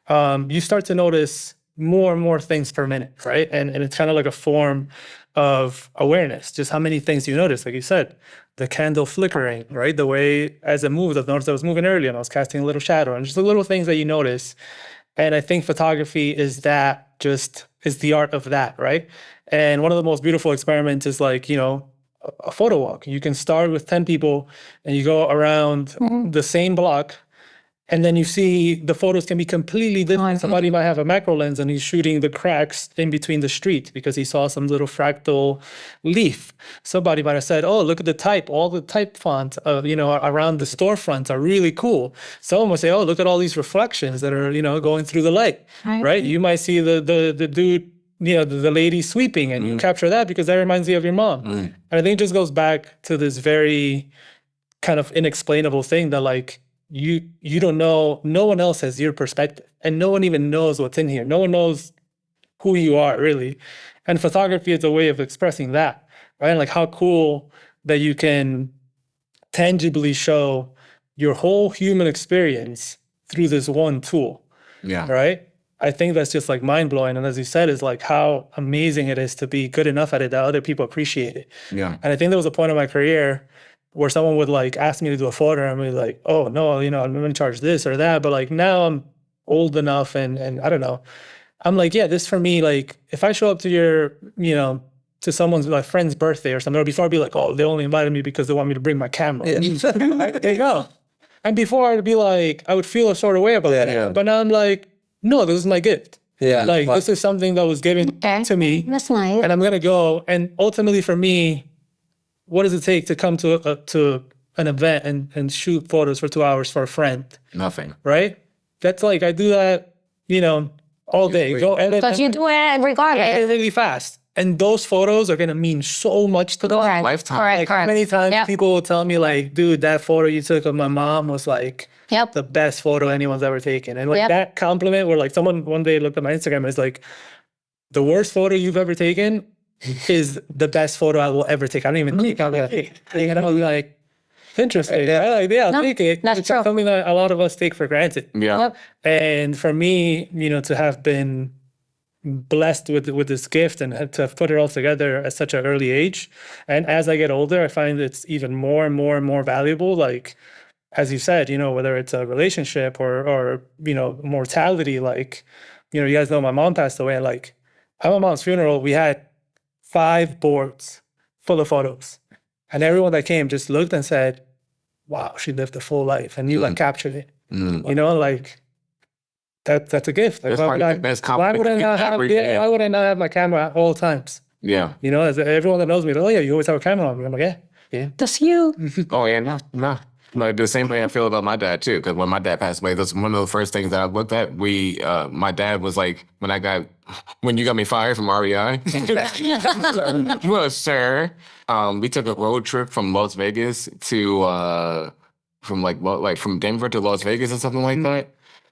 you start to notice more and more things per minute, right? And it's kind of like a form of awareness, just how many things you notice. Like you said, the candle flickering, right? The way as it moves, I've noticed I was moving early and I was casting a little shadow, and just the little things that you notice. And I think photography is the art of that, right? And one of the most beautiful experiments is like, a photo walk. You can start with 10 people and you go around the same block, and then you see the photos can be completely different. Somebody might have a macro lens and he's shooting the cracks in between the street because he saw some little fractal leaf. Somebody might have said, oh, look at the type. All the type fonts around the storefronts are really cool. Someone would say, oh, look at all these reflections that are, going through the light, right? You might see the dude, the lady sweeping, and you capture that because that reminds you of your mom. And I think it just goes back to this very kind of inexplainable thing that like, you don't know, no one else has your perspective, and no one even knows what's in here. No one knows who you are really. And photography is a way of expressing that, right? Like how cool that you can tangibly show your whole human experience through this one tool. Yeah. Right? I think that's just like mind blowing. And as you said, is like how amazing it is to be good enough at it that other people appreciate it. Yeah. And I think there was a point in my career where someone would like ask me to do a photo and I'd be like, oh no, I'm going to charge this or that. But like now I'm old enough and I don't know. I'm like, yeah, this for me, like if I show up to your, to someone's like friend's birthday or something, or before I'd be like, oh, they only invited me because they want me to bring my camera. Yeah. There you go. And before I'd be like, I would feel a sort of way about that. Yeah. But now I'm like, no, this is my gift. Yeah. Like this is something that was given to me. That's nice. And I'm going to go. And ultimately for me, what does it take to come to an event and shoot photos for 2 hours for a friend? Nothing. Right? That's like, I do that, all day. Go edit. Because you do it regardless. Edit really fast. And those photos are going to mean so much to them. Lifetime. Correct. Like, many times people will tell me like, dude, that photo you took of my mom was like the best photo anyone's ever taken. And like that compliment where like someone one day looked at my Instagram and was like, the worst photo you've ever taken is the best photo I will ever take. I don't even think I'll be like, interesting. I'll take it. That's it's true. Something that a lot of us take for granted. Yeah. Yep. And for me, to have been blessed with this gift and to have put it all together at such an early age, and as I get older, I find it's even more and more and more valuable. Like, as you said, whether it's a relationship or mortality, like, you guys know my mom passed away, and like at my mom's funeral, we had 5 boards full of photos. And everyone that came just looked and said, wow, she lived a full life. And you like captured it. Like that's a gift. Like, why would I not have my camera at all times? Yeah. As everyone that knows me, oh yeah, you always have a camera on. I'm like, yeah. That's you. Oh yeah, no. Like the same way I feel about my dad too. Because when my dad passed away, that's one of the first things that I looked at. My dad was like, when you got me fired from REI. Well, sir, we took a road trip from Las Vegas to from Denver to Las Vegas or something like that.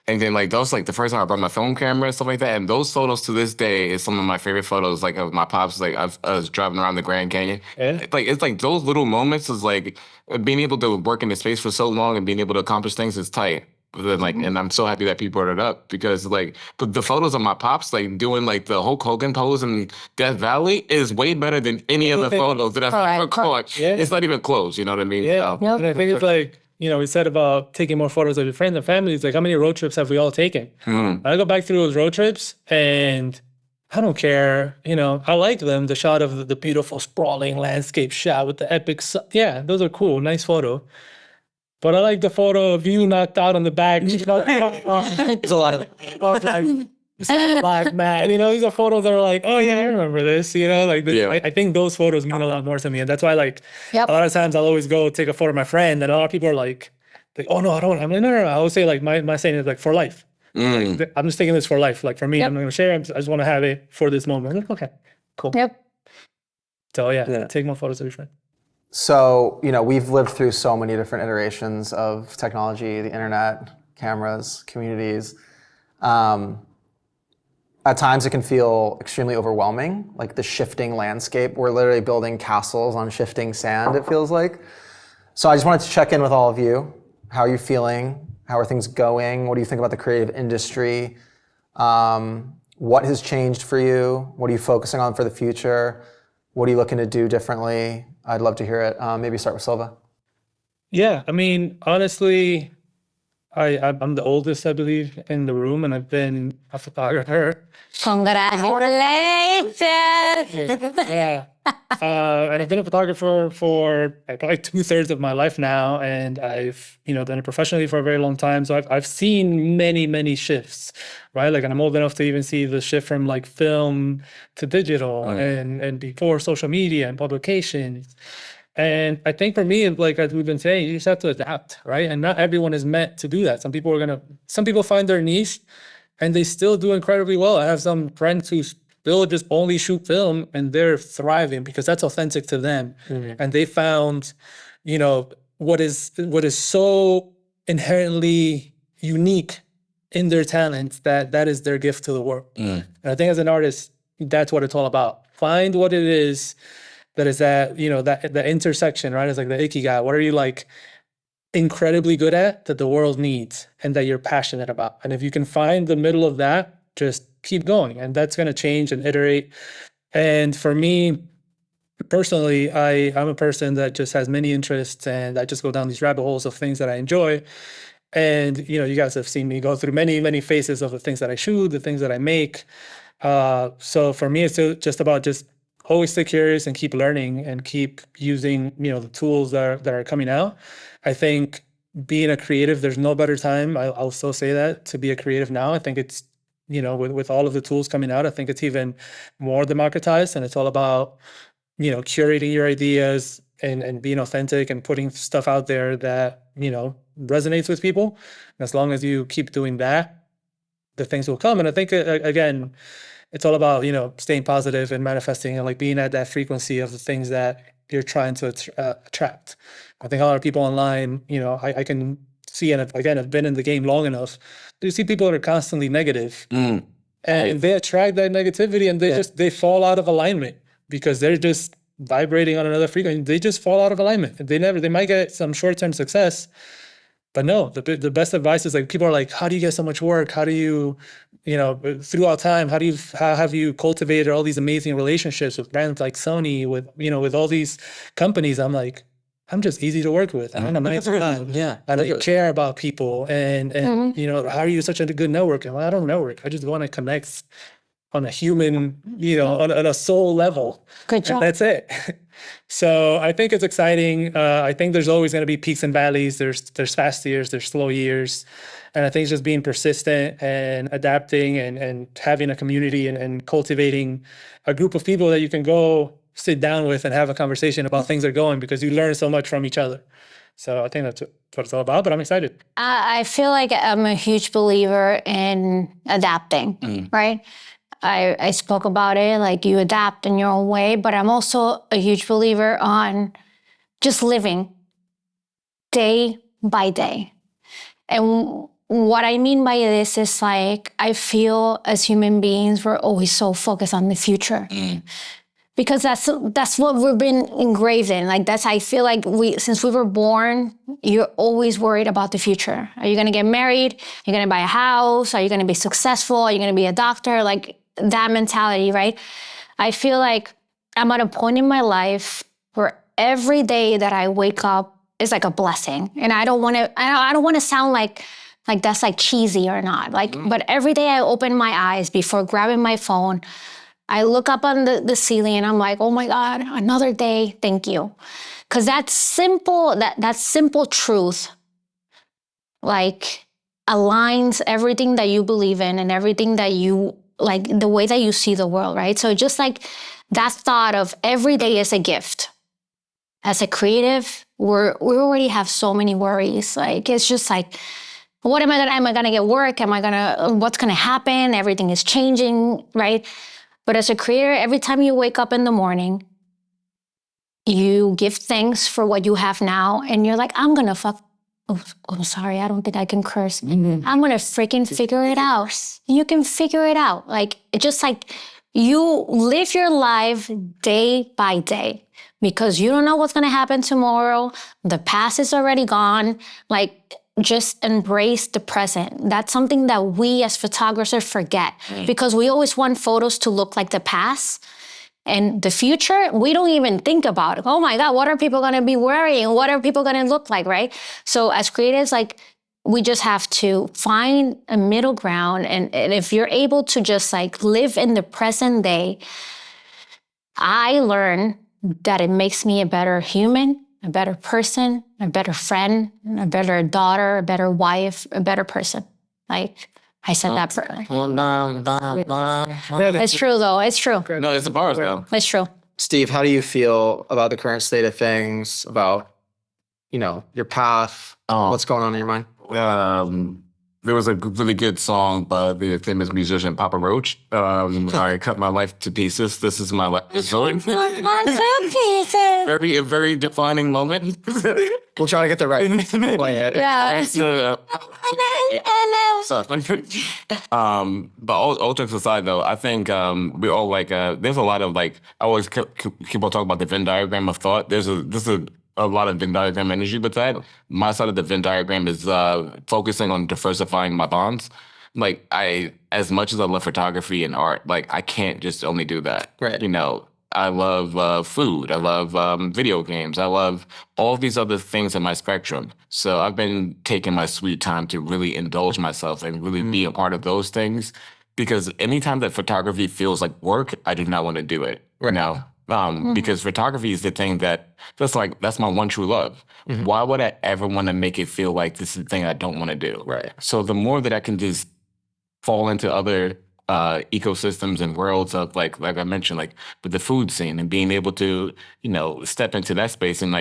And then like that was like the first time I brought my film camera and stuff like that. And those photos to this day is some of my favorite photos. Like of my pops, like I was driving around the Grand Canyon. Yeah. It's like those little moments is like being able to work in the space for so long and being able to accomplish things is tight. But then like, and I'm so happy that people brought it up because like, but the photos of my pops like doing like the Hulk Hogan pose in Death Valley is way better than any other photos that I've ever caught. Yeah. It's not even close. You know what I mean? Yeah. And I think it's like, we said about taking more photos of your friends and family. It's like, how many road trips have we all taken? I go back through those road trips and I don't care. I like them. The shot of the beautiful sprawling landscape shot with the epic sun. Yeah, those are cool. Nice photo. But I like the photo of you knocked out on the back. There's a lot of black man. These are photos that are like, oh yeah, I remember this. I think those photos mean a lot more to me, and that's why like a lot of times I'll always go take a photo of my friend, and a lot of people are like, oh no, I don't. I'm like, no. I always say like my saying is like for life. Like, I'm just taking this for life. Like for me, I'm not gonna share. I just want to have it for this moment. Like, okay, cool. Yep. So yeah, take more photos of your friend. So, we've lived through so many different iterations of technology, the internet, cameras, communities. At times it can feel extremely overwhelming, like the shifting landscape. We're literally building castles on shifting sand, it feels like. So I just wanted to check in with all of you. How are you feeling? How are things going? What do you think about the creative industry? What has changed for you? What are you focusing on for the future? What are you looking to do differently? I'd love to hear it. Maybe start with Silva. Yeah, I mean, honestly, I'm the oldest, I believe, in the room, and I've been a photographer. Congratulations! Yeah. And I've been a photographer for probably 2/3 of my life now, and I've done it professionally for a very long time. So I've seen many shifts, right? Like, and I'm old enough to even see the shift from like film to digital, and before social media and publications. And I think for me, like as we've been saying, you just have to adapt, right? And not everyone is meant to do that. Some people find their niche and they still do incredibly well. I have some friends who still just only shoot film and they're thriving because that's authentic to them. And they found, what is so inherently unique in their talents that is their gift to the world. And I think as an artist, that's what it's all about. Find what it is that is that the intersection, right? It's like the ikigai. What are you like incredibly good at that the world needs and that you're passionate about? And if you can find the middle of that, just keep going, and that's going to change and iterate. And for me personally, I'm a person that just has many interests, and I just go down these rabbit holes of things that I enjoy. And you guys have seen me go through many phases of the things that I shoot, the things that I make. So for me, it's just about always stay curious and keep learning and keep using, the tools that are coming out. I think being a creative, there's no better time. I'll still say that, to be a creative now. I think it's, with all of the tools coming out, I think it's even more democratized, and it's all about, curating your ideas and being authentic and putting stuff out there that, resonates with people. And as long as you keep doing that, the things will come. And I think, again, it's all about, staying positive and manifesting and like being at that frequency of the things that you're trying to attract. I think a lot of people online, I can see, and again, I've been in the game long enough, you see people that are constantly negative, and they attract that negativity, and they fall out of alignment because they're just vibrating on another frequency. They just fall out of alignment. They might get some short-term success, but no, the best advice is like, people are like, how do you get so much work? How do you, throughout time, how have you cultivated all these amazing relationships with brands like Sony, with all these companies? I'm like, I'm just easy to work with. I'm a nice guy. Yeah. I don't care about people. And how are you such a good networker? Well, I don't network. I just want to connect on a human, on a soul level. Good job. And that's it. So I think it's exciting. I think there's always going to be peaks and valleys. There's fast years, there's slow years. And I think it's just being persistent and adapting and having a community and cultivating a group of people that you can go sit down with and have a conversation about things that are going, because you learn so much from each other. So I think that's what it's all about, but I'm excited. I feel like I'm a huge believer in adapting, right? I spoke about it, like you adapt in your own way, but I'm also a huge believer on just living day by day. And what I mean by this is like, I feel as human beings, we're always so focused on the future. Because that's what we've been engraved in. Like I feel like since we were born, you're always worried about the future. Are you gonna get married? Are you gonna buy a house? Are you gonna be successful? Are you gonna be a doctor? Like that mentality, right? I feel like I'm at a point in my life where every day that I wake up is like a blessing. And I don't wanna sound like that's like cheesy or not. But every day I open my eyes before grabbing my phone, I look up on the ceiling and I'm like, oh my God, another day, thank you. Because that simple truth, like, aligns everything that you believe in and everything that you, like, the way that you see the world, right? So just like that thought of every day is a gift. As a creative, we already have so many worries. Like, it's just like, am I gonna get work? What's gonna happen? Everything is changing, right? But as a creator, every time you wake up in the morning, you give thanks for what you have now, and you're like, I'm gonna fuck. Oh, sorry, I don't think I can curse. I'm gonna freaking figure it out. You can figure it out. Like, it's just like you live your life day by day because you don't know what's gonna happen tomorrow. The past is already gone. Like, just embrace the present. That's something that we as photographers forget because we always want photos to look like the past. And the future, we don't even think about it. Oh my God, what are people gonna be wearing? What are people gonna look like, right? So as creatives, like, we just have to find a middle ground. And if you're able to just like live in the present day, I learn that it makes me a better human, a better person, a better friend, a better daughter, a better wife, a better person. Like, I said that for It's true though, it's true. No, it's the bars though. It's true. Steve, how do you feel about the current state of things, about, your path, what's going on in your mind? There was a really good song by the famous musician Papa Roach. I cut my life to pieces. This is my life. Very, a very defining moment. We'll try to get the right play it. Yeah. But all jokes aside, though, I think we all there's a lot of I always people talk about the Venn diagram of thought. There's a lot of Venn diagram energy with that. My side of the Venn diagram is focusing on diversifying my bonds. As much as I love photography and art, I can't just only do that. Right. I love food. I love video games. I love all these other things in my spectrum. So I've been taking my sweet time to really indulge myself and really be a part of those things. Because anytime that photography feels like work, I do not want to do it. Right. Because photography is the thing that's my one true love. Why would I ever want to make it feel like this is the thing I don't want to do? Right. So the more that I can just fall into other ecosystems and worlds of like I mentioned, with the food scene and being able to, step into that space and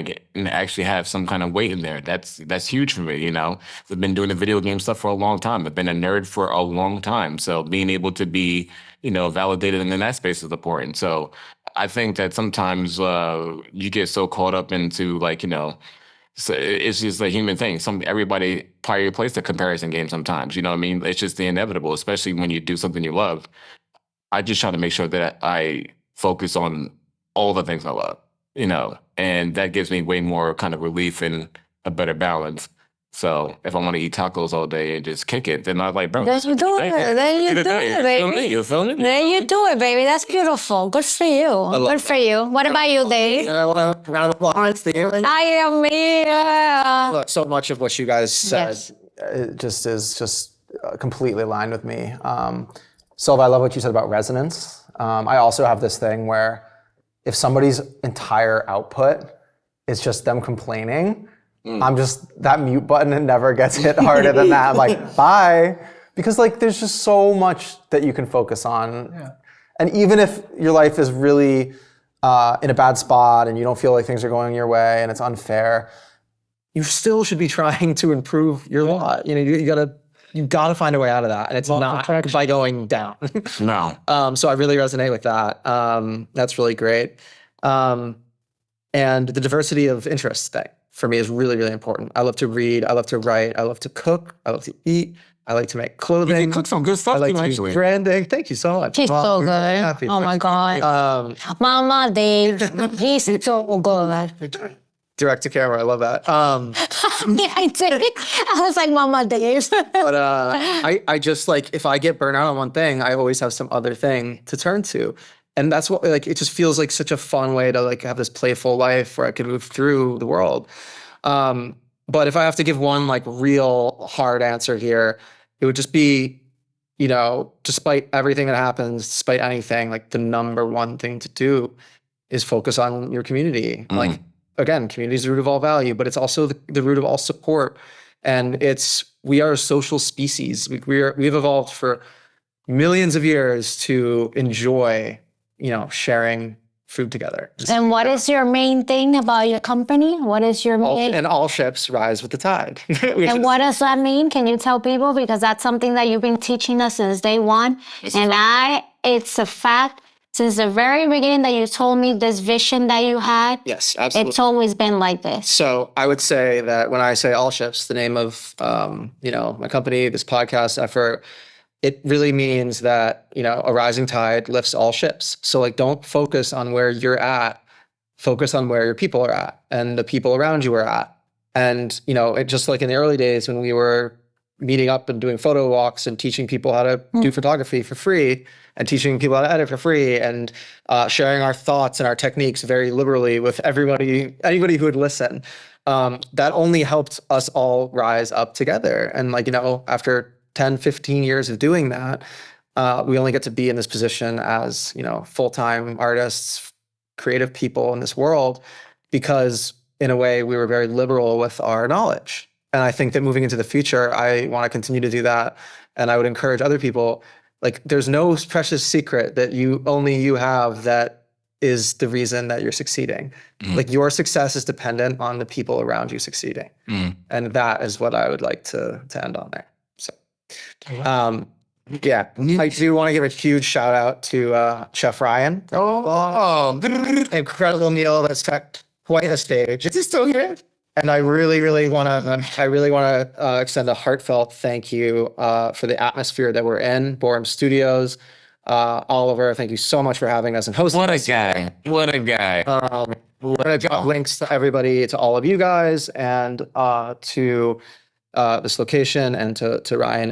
actually have some kind of weight in there. That's huge for me, I've been doing the video game stuff for a long time. I've been a nerd for a long time. So being able to be, validated in that space is important. So I think that sometimes you get so caught up into so it's just a human thing. Everybody probably plays the comparison game sometimes. You know what I mean? It's just the inevitable, especially when you do something you love. I just try to make sure that I focus on all the things I love, and that gives me way more kind of relief and a better balance. So if I want to eat tacos all day and just kick it, then I'm like, bro. Then you do it. Then you do it, baby. You feel me? Then you do it, baby. That's beautiful. Good for you. Good for you. What about you, Dave? Round of applause, Steve. I am me. Look, so much of what you guys said. Yes. It just is completely aligned with me. Silva, I love what you said about resonance. I also have this thing where if somebody's entire output is just them complaining, I'm just, that mute button, it never gets hit harder than that. I'm like, bye. Because there's just so much that you can focus on. Yeah. And even if your life is really in a bad spot and you don't feel like things are going your way and it's unfair, you still should be trying to improve your lot. You gotta find a way out of that. And it's not by going down. No. So I really resonate with that. That's really great. And the diversity of interests thing for me is really, really important. I love to read. I love to write. I love to cook. I love to eat. I like to make clothing. You can cook some good stuff, I like to actually. do branding. Thank you so much. He's so good. Happy. Oh my God. Mama Dave. He's so good. Direct to camera. I love that. Yeah, I did. I was like, Mama Dave. But I just if I get burnt out on one thing, I always have some other thing to turn to. And that's what, it just feels like such a fun way to have this playful life where I can move through the world. But if I have to give one real hard answer here, it would just be, despite everything that happens, despite anything, the number one thing to do is focus on your community. Again, community is the root of all value, but it's also the root of all support. And we are a social species. We've evolved for millions of years to enjoy sharing food together. And what is your main thing about your company? What is your main? And all ships rise with the tide. And what does that mean? Can you tell people? Because that's something that you've been teaching us since day one. It's a fact. since the very beginning that you told me this vision that you had, Yes, absolutely. it's always been like this. So I would say that when I say ALLSHIPS, the name of my company, this podcast effort, it really means that a rising tide lifts all ships. So like, don't focus on where you're at, focus on where your people are at and the people around you are at. And it just like in the early days when we were meeting up and doing photo walks and teaching people how to do photography for free and teaching people how to edit for free and sharing our thoughts and our techniques very liberally with anybody who would listen. That only helped us all rise up together. And after 10, 15 years of doing that, we only get to be in this position as, full-time artists, creative people in this world, because in a way we were very liberal with our knowledge. And I think that moving into the future, I want to continue to do that. And I would encourage other people, like, there's no precious secret that only you have that is the reason that you're succeeding. Like, your success is dependent on the people around you succeeding. And that is what I would like to end on there. So, yeah, I do want to give a huge shout out to Chef Ryan. Incredible meal that's packed quite a stage. Is he still here? And I really want to extend a heartfelt thank you for the atmosphere that we're in, Borum Studios. Oliver, thank you so much for having us and hosting. What a guy. What a guy. Links to everybody, to all of you guys, and to this location, and to Ryan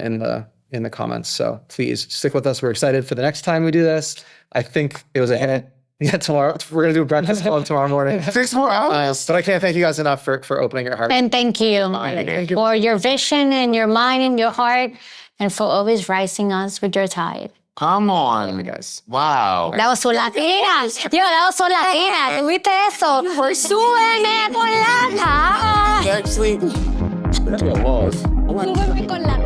in the comments. So please stick with us. We're excited for the next time we do this. I think it was a hit. Yeah, tomorrow. We're going to do a breakfast club tomorrow morning. 6 more hours. But I can't thank you guys enough for opening your heart. And thank you for your vision and your mind and your heart, and for always rising us with your tide. Come on. Guys. Wow. That was so Latina. Yo, that was so Latina. ¿Tuviste eso? Súbeme con la. Actually, Súbeme con la.